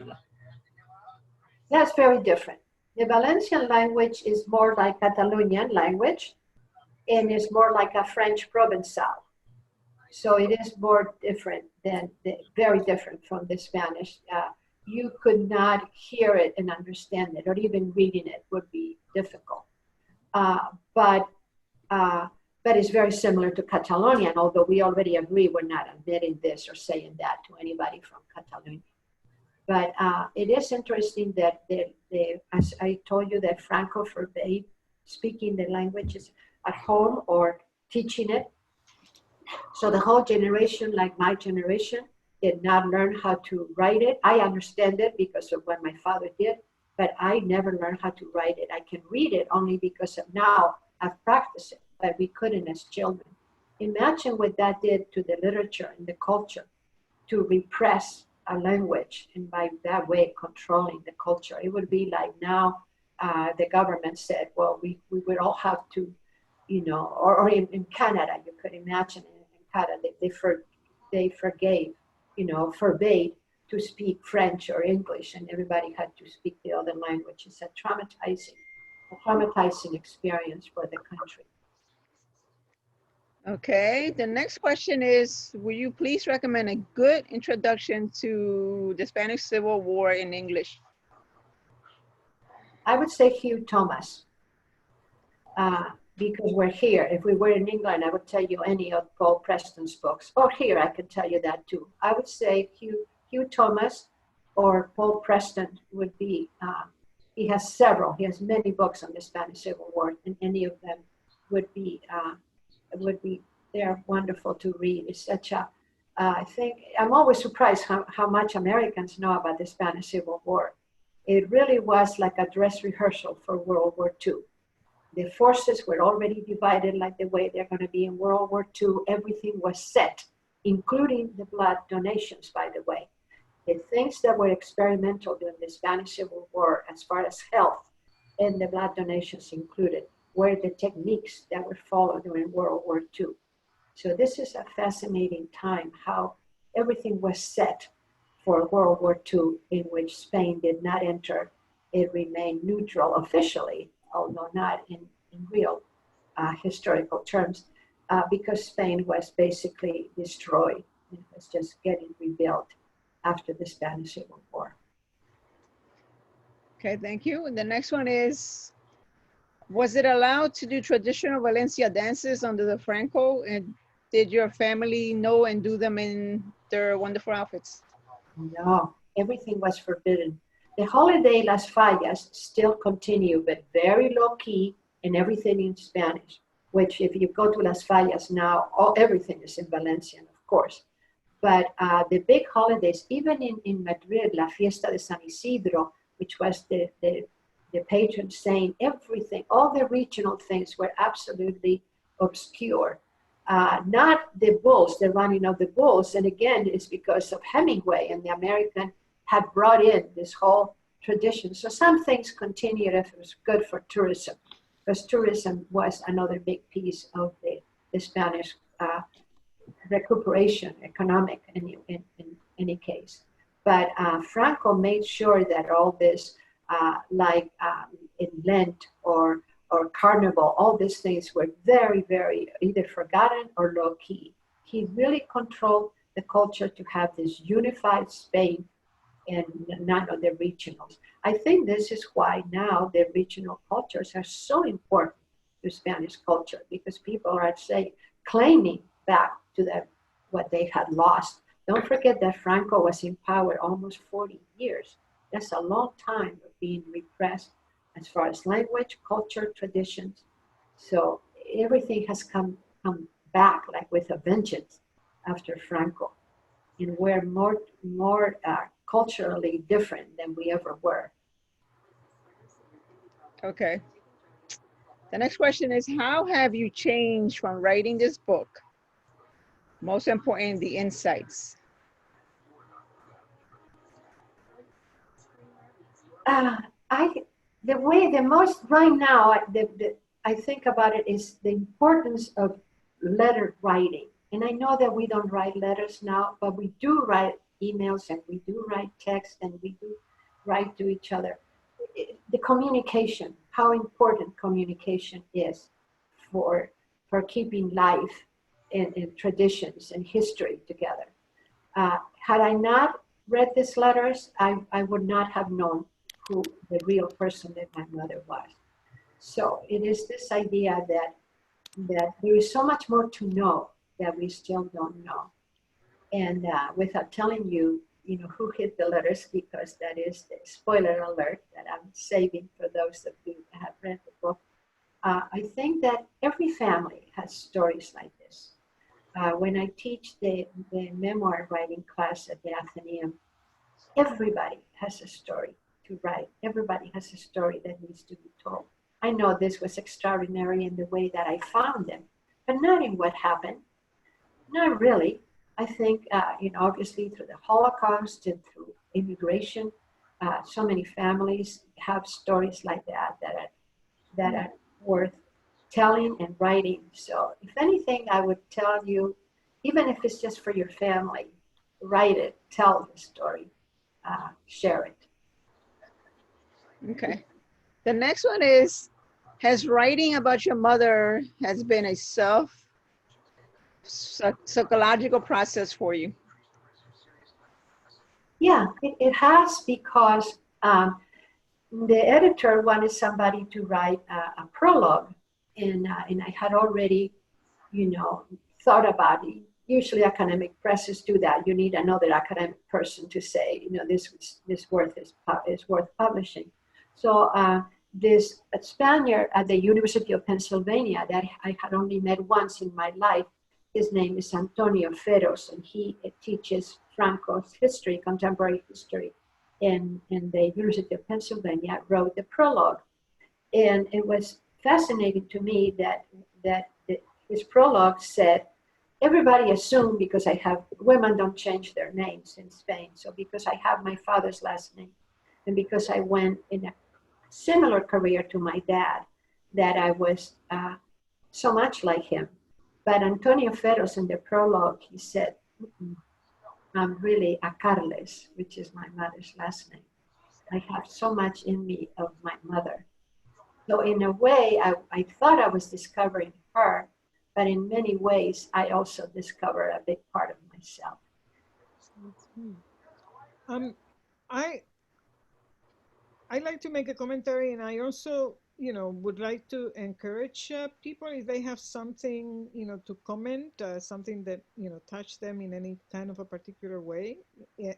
That's very different. The Valencian language is more like Catalonian language, and is more like a French Provençal. So it is more different very different from the Spanish. You could not hear it and understand it, or even reading it would be difficult. But it's very similar to Catalonian, although we already agree we're not admitting this or saying that to anybody from Catalonia. But it is interesting that as I told you, that Franco forbade speaking the languages at home or teaching it. So the whole generation, like my generation, did not learn how to write it. I understand it because of what my father did, but I never learned how to write it. I can read it only because of now I've practiced it, but we couldn't as children. Imagine what that did to the literature and the culture, to repress a language and by that way controlling the culture. It would be like now the government said, well, we would all have to, or in Canada, you could imagine in Canada, they forgave, forbade to speak French or English, and everybody had to speak the other language. It's a traumatizing experience for the country. Okay, the next question is, will you please recommend a good introduction to the Spanish Civil War in English? I would say Hugh Thomas, because we're here. If we were in England, I would tell you any of Paul Preston's books. Or here, I could tell you that too. I would say Hugh Thomas or Paul Preston would be, he has many books on the Spanish Civil War, and any of them would be, they're wonderful to read. It's such a, I think, I'm always surprised how much Americans know about the Spanish Civil War. It really was like a dress rehearsal for World War II. The forces were already divided like the way they're going to be in World War II. Everything was set, including the blood donations, by the way. The things that were experimental during the Spanish Civil War, as far as health and the blood donations included, were the techniques that were followed during World War II. So this is a fascinating time, how everything was set for World War II, in which Spain did not enter. It remained neutral officially, although not in real historical terms, because Spain was basically destroyed. It was just getting rebuilt after the Spanish Civil War. Okay, thank you. And the next one is, was it allowed to do traditional Valencia dances under the Franco? And did your family know and do them in their wonderful outfits? No, everything was forbidden. The holiday Las Fallas still continue, but very low key, and everything in Spanish, which if you go to Las Fallas now, everything is in Valencian, of course. But the big holidays, even in Madrid, La Fiesta de San Isidro, which was the patron saint, everything, all the regional things were absolutely obscure. Not the bulls, the running of the bulls, and again, it's because of Hemingway, and the American had brought in this whole tradition. So some things continued if it was good for tourism, because tourism was another big piece of the Spanish recuperation, economic in any case. But Franco made sure that all this, in Lent or Carnival, all these things were very, very either forgotten or low key. He really controlled the culture to have this unified Spain and none of the regionals. I think this is why now the regional cultures are so important to Spanish culture, because people are claiming back to what they had lost Don't forget that Franco was in power almost 40 years. That's a long time of being repressed as far as language, culture, traditions. So everything has come back like with a vengeance after Franco. And we're more culturally different than we ever were. Okay. The next question is, how have you changed from writing this book? Most important, the insights. Uh, I the most right now I think about it is the importance of letter writing. And I know that we don't write letters now, but we do write emails and we do write text and we do write to each other. The communication, how important communication is for keeping life and traditions and history together. Had I not read these letters, I would not have known who the real person that my mother was. So it is this idea that there is so much more to know that we still don't know. And without telling you, who hid the letters, because that is the spoiler alert that I'm saving for those of you that have read the book. I think that every family has stories like this. When I teach the memoir writing class at the Athenaeum, everybody has a story to write. Everybody has a story that needs to be told. I know this was extraordinary in the way that I found them, but not in what happened. Not really. I think, obviously through the Holocaust and through immigration, so many families have stories like that are worth telling and writing. So, if anything, I would tell you, even if it's just for your family, write it, tell the story, share it. Okay. The next one is, has writing about your mother has been a psychological process for you? Yeah, it has, because the editor wanted somebody to write a prologue, and I had already, thought about it. Usually, academic presses do that. You need another academic person to say, this work is worth publishing. So this Spaniard at the University of Pennsylvania that I had only met once in my life, his name is Antonio Ferros, and he teaches Franco's history, contemporary history, in the University of Pennsylvania, wrote the prologue. And it was fascinating to me that his prologue said, everybody assumed, because I have, women don't change their names in Spain, so because I have my father's last name, and because I went in a similar career to my dad, that I was so much like him. But Antonio Ferros, in the prologue, he said, I'm really a Carles, which is my mother's last name. I have so much in me of my mother. So in a way, I thought I was discovering her, but in many ways, I also discovered a big part of myself. I I like to make a commentary, and I also, would like to encourage people, if they have something, to comment, something that touched them in any kind of a particular way,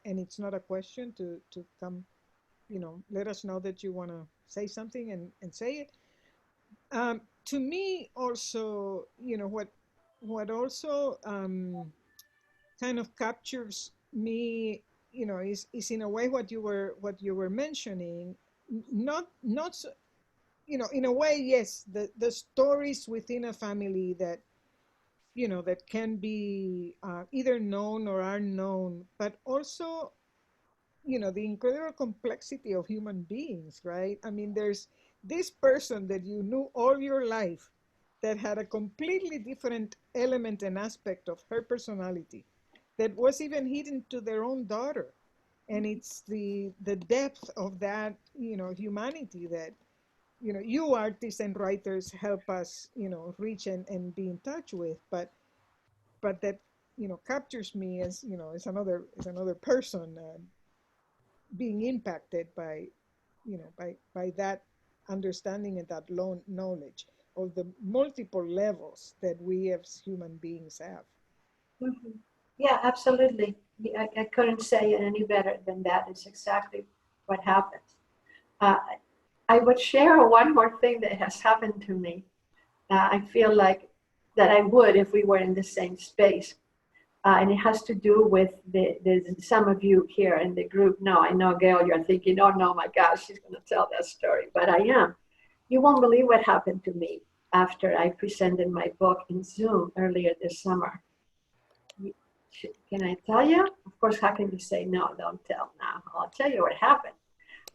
and it's not a question, to come, let us know that you want to say something, and say it. To me, also, what also kind of captures me, is in a way what you were mentioning. Not so, in a way, yes, the stories within a family that can be either known or unknown, but also the incredible complexity of human beings, right? I mean, there's this person that you knew all your life that had a completely different element and aspect of her personality that was even hidden to their own daughter. And it's the depth of that, humanity that, you artists and writers help us, reach and be in touch with. But that, captures me as another person, being impacted by, by that understanding and that knowledge of the multiple levels that we as human beings have. Mhm. Yeah, absolutely. I couldn't say it any better than that. It's exactly what happens. Uh, I would share one more thing that has happened to me. I feel like that I would if we were in the same space. And it has to do with some of you here in the group know. I know, Gail, you're thinking, oh no, my gosh, she's going to tell that story. But I am. You won't believe what happened to me after I presented my book in Zoom earlier this summer. Can I tell you? Of course, how can you say no? Don't tell now. I'll tell you what happened.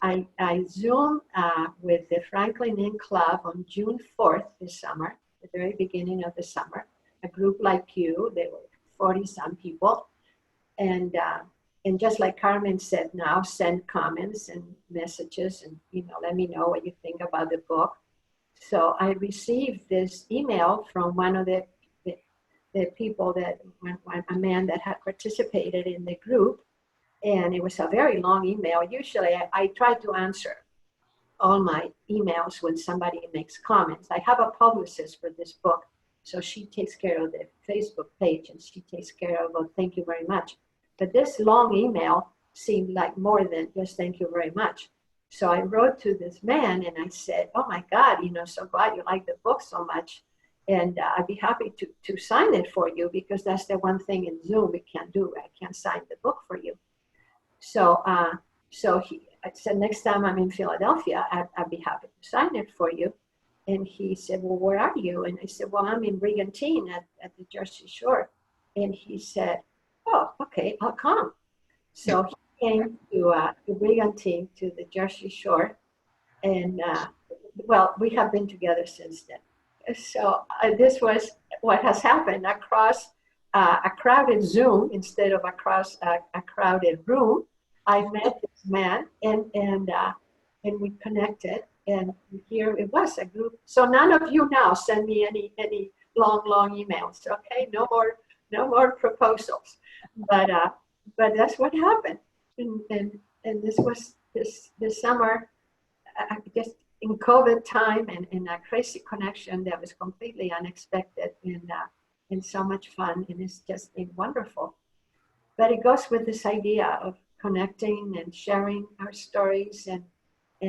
I Zoomed with the Franklin Inn Club on June 4th this summer, the very beginning of the summer. A group like you, they were 40-some people. And just like Carmen said now, send comments and messages and, let me know what you think about the book. So I received this email from one of the people a man that had participated in the group. And it was a very long email. Usually I try to answer all my emails when somebody makes comments. I have a publicist for this book, so she takes care of the Facebook page and she takes care of, well, thank you very much. But this long email seemed like more than just thank you very much. So I wrote to this man and I said, oh my God, so glad you like the book so much. And I'd be happy to sign it for you because that's the one thing in Zoom we can't do. I can't sign the book for you. So I said, next time I'm in Philadelphia, I'd be happy to sign it for you. And he said, well, where are you? And I said, well, I'm in Brigantine at the Jersey Shore. And he said, oh, okay, I'll come. So he came to Brigantine, to the Jersey Shore. And well, we have been together since then. So this was what has happened across a crowded Zoom instead of across a crowded room. I met this man and we connected, and here it was a group. So none of you now send me any long emails. Okay, no more proposals. But that's what happened, and this was this summer, just in COVID time and a crazy connection that was completely unexpected and so much fun, and it's just been wonderful. But it goes with this idea of connecting and sharing our stories. And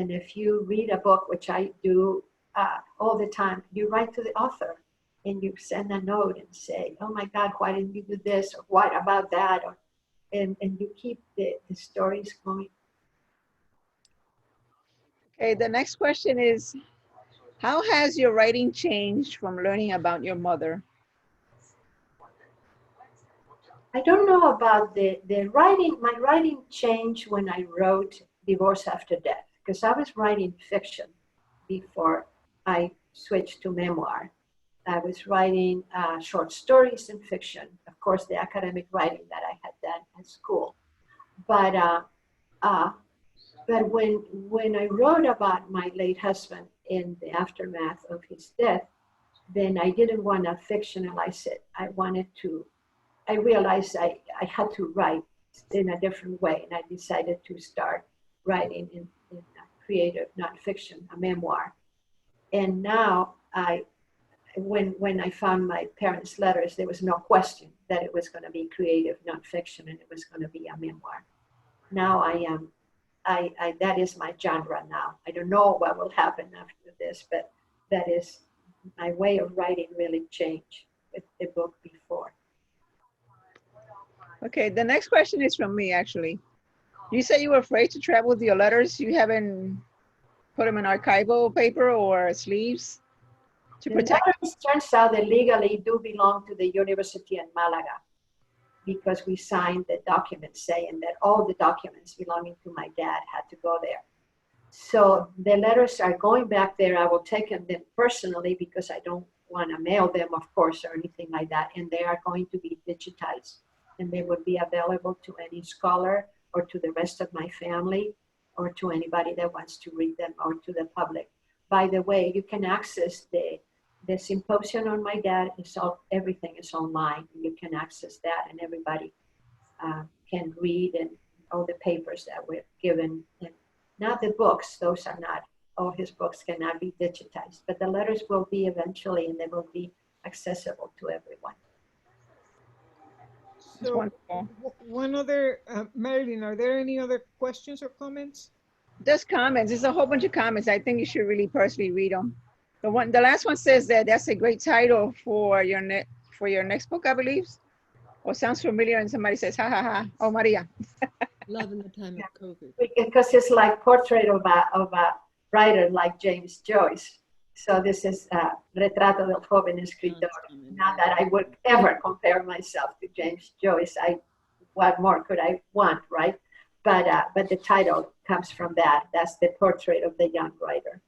if you read a book, which I do all the time, you write to the author and you send a note and say, oh my God, why didn't you do this? Or what about that? And you keep the stories going. Okay, the next question is, how has your writing changed from learning about your mother? I don't know about the writing. My writing changed when I wrote Divorce After Death, because I was writing fiction before I switched to memoir. I was writing short stories and fiction, of course, the academic writing that I had done at school. But when I wrote about my late husband in the aftermath of his death, then I didn't want to fictionalize it. I realized I had to write in a different way, and I decided to start writing in creative nonfiction, a memoir. And now when I found my parents' letters, there was no question that it was going to be creative nonfiction and it was going to be a memoir. Now that is my genre now. I don't know what will happen after this, but that is my way of writing really changed with the book before. Okay, the next question is from me, actually. You said you were afraid to travel with your letters. You haven't put them in archival paper or sleeves to The protect? letters, turns out that legally do belong to the University in Malaga, because we signed the document saying that all the documents belonging to my dad had to go there. So the letters are going back there. I will take them personally because I don't want to mail them, of course, or anything like that. And they are going to be digitized, and they will be available to any scholar or to the rest of my family or to anybody that wants to read them, or to the public. By the way, you can access the symposium on my dad. Everything is online. You can access that, and everybody can read, and all the papers that were given. And not the books; those are not. All his books cannot be digitized, but the letters will be eventually, and they will be accessible to everyone. It's So wonderful. one other, Marilyn, are there any other questions or comments? Just comments. There's a whole bunch of comments. I think you should really personally read them. The last one says that that's a great title for your next book, I believe. Or sounds familiar, and somebody says, "Ha ha ha." Oh, Maria. Love in the time of COVID. Because it's like portrait of a writer like James Joyce. So this is Retrato del joven escritor. Not that I would ever compare myself to James Joyce. What more could I want, right? But the title comes from that. That's the portrait of the young writer.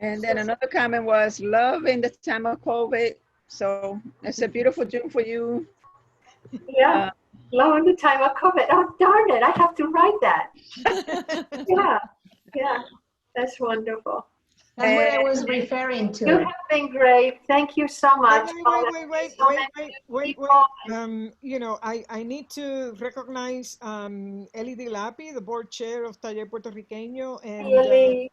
And then another comment was, "Love in the time of COVID." So it's a beautiful June for you. Yeah, love in the time of COVID. Oh, darn it, I have to write that. Yeah, that's wonderful. That's what I was referring You to. have been great. Thank you so much. Wait. You know, I need to recognize Eli Dilapi, the board chair of Taller Puertorriqueño, and Really,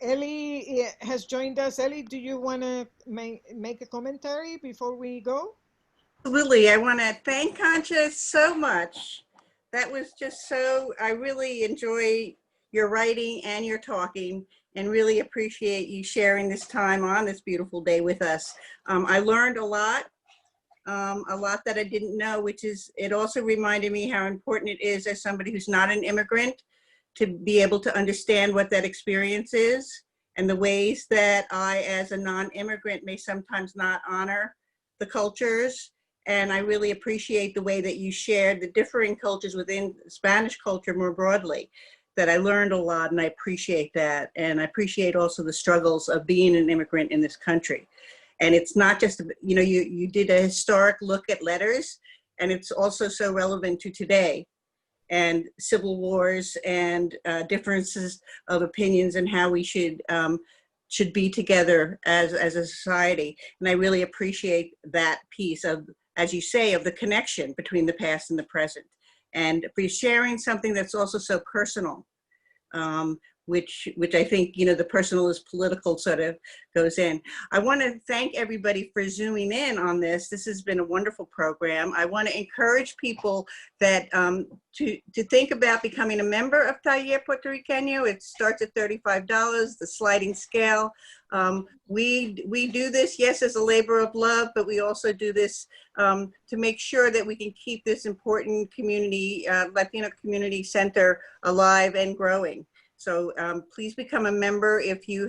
Eli has joined us. Eli, do you want to make a commentary before we go? Absolutely. I want to thank Concha so much. That was just so, I really enjoy your writing and your talking, and really appreciate you sharing this time on this beautiful day with us. I learned a lot that I didn't know, which is, it also reminded me how important it is as somebody who's not an immigrant to be able to understand what that experience is and the ways that I, as a non-immigrant, may sometimes not honor the cultures. And I really appreciate the way that you shared the differing cultures within Spanish culture more broadly, that I learned a lot, and I appreciate that. And I appreciate also the struggles of being an immigrant in this country. And it's not just, you know, you did a historic look at letters, and it's also so relevant to today, and civil wars and differences of opinions and how we should be together as a society. And I really appreciate that piece of, as you say, of the connection between the past and the present, and for sharing something that's also so personal, which I think, you know, the personal is political sort of goes in. I want to thank everybody for zooming in on this. This has been a wonderful program. I want to encourage people that to think about becoming a member of Taller Puertorriqueño. It starts at $35, the sliding scale. We do this, yes, as a labor of love, but we also do this to make sure that we can keep this important community, Latino community center alive and growing. So please become a member. If you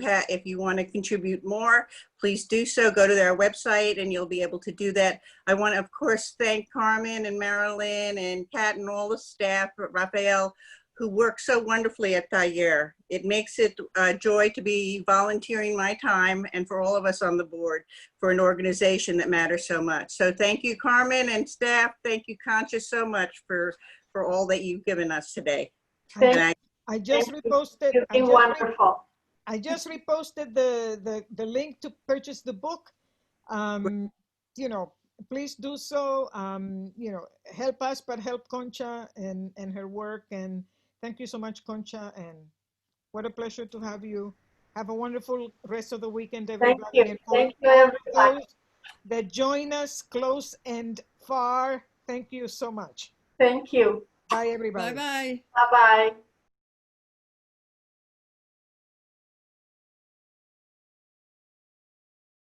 want to contribute more, please do so. Go to their website and you'll be able to do that. I want to, of course, thank Carmen and Marilyn and Kat and all the staff, Rafael, who work so wonderfully at Taller. It makes it a joy to be volunteering my time, and for all of us on the board, for an organization that matters so much. So thank you, Carmen and staff. Thank you, Concha, so much for all that you've given us today. I just reposted. You've been wonderful. I just reposted the link to purchase the book. You know, please do so. You know, help us, but help Concha and her work. And thank you so much, Concha. And what a pleasure to have you. Have a wonderful rest of the weekend, everybody. Thank you. And Thank you, all everybody. those that join us close and far, thank you so much. Thank you. Bye, everybody. Bye-bye. Bye-bye.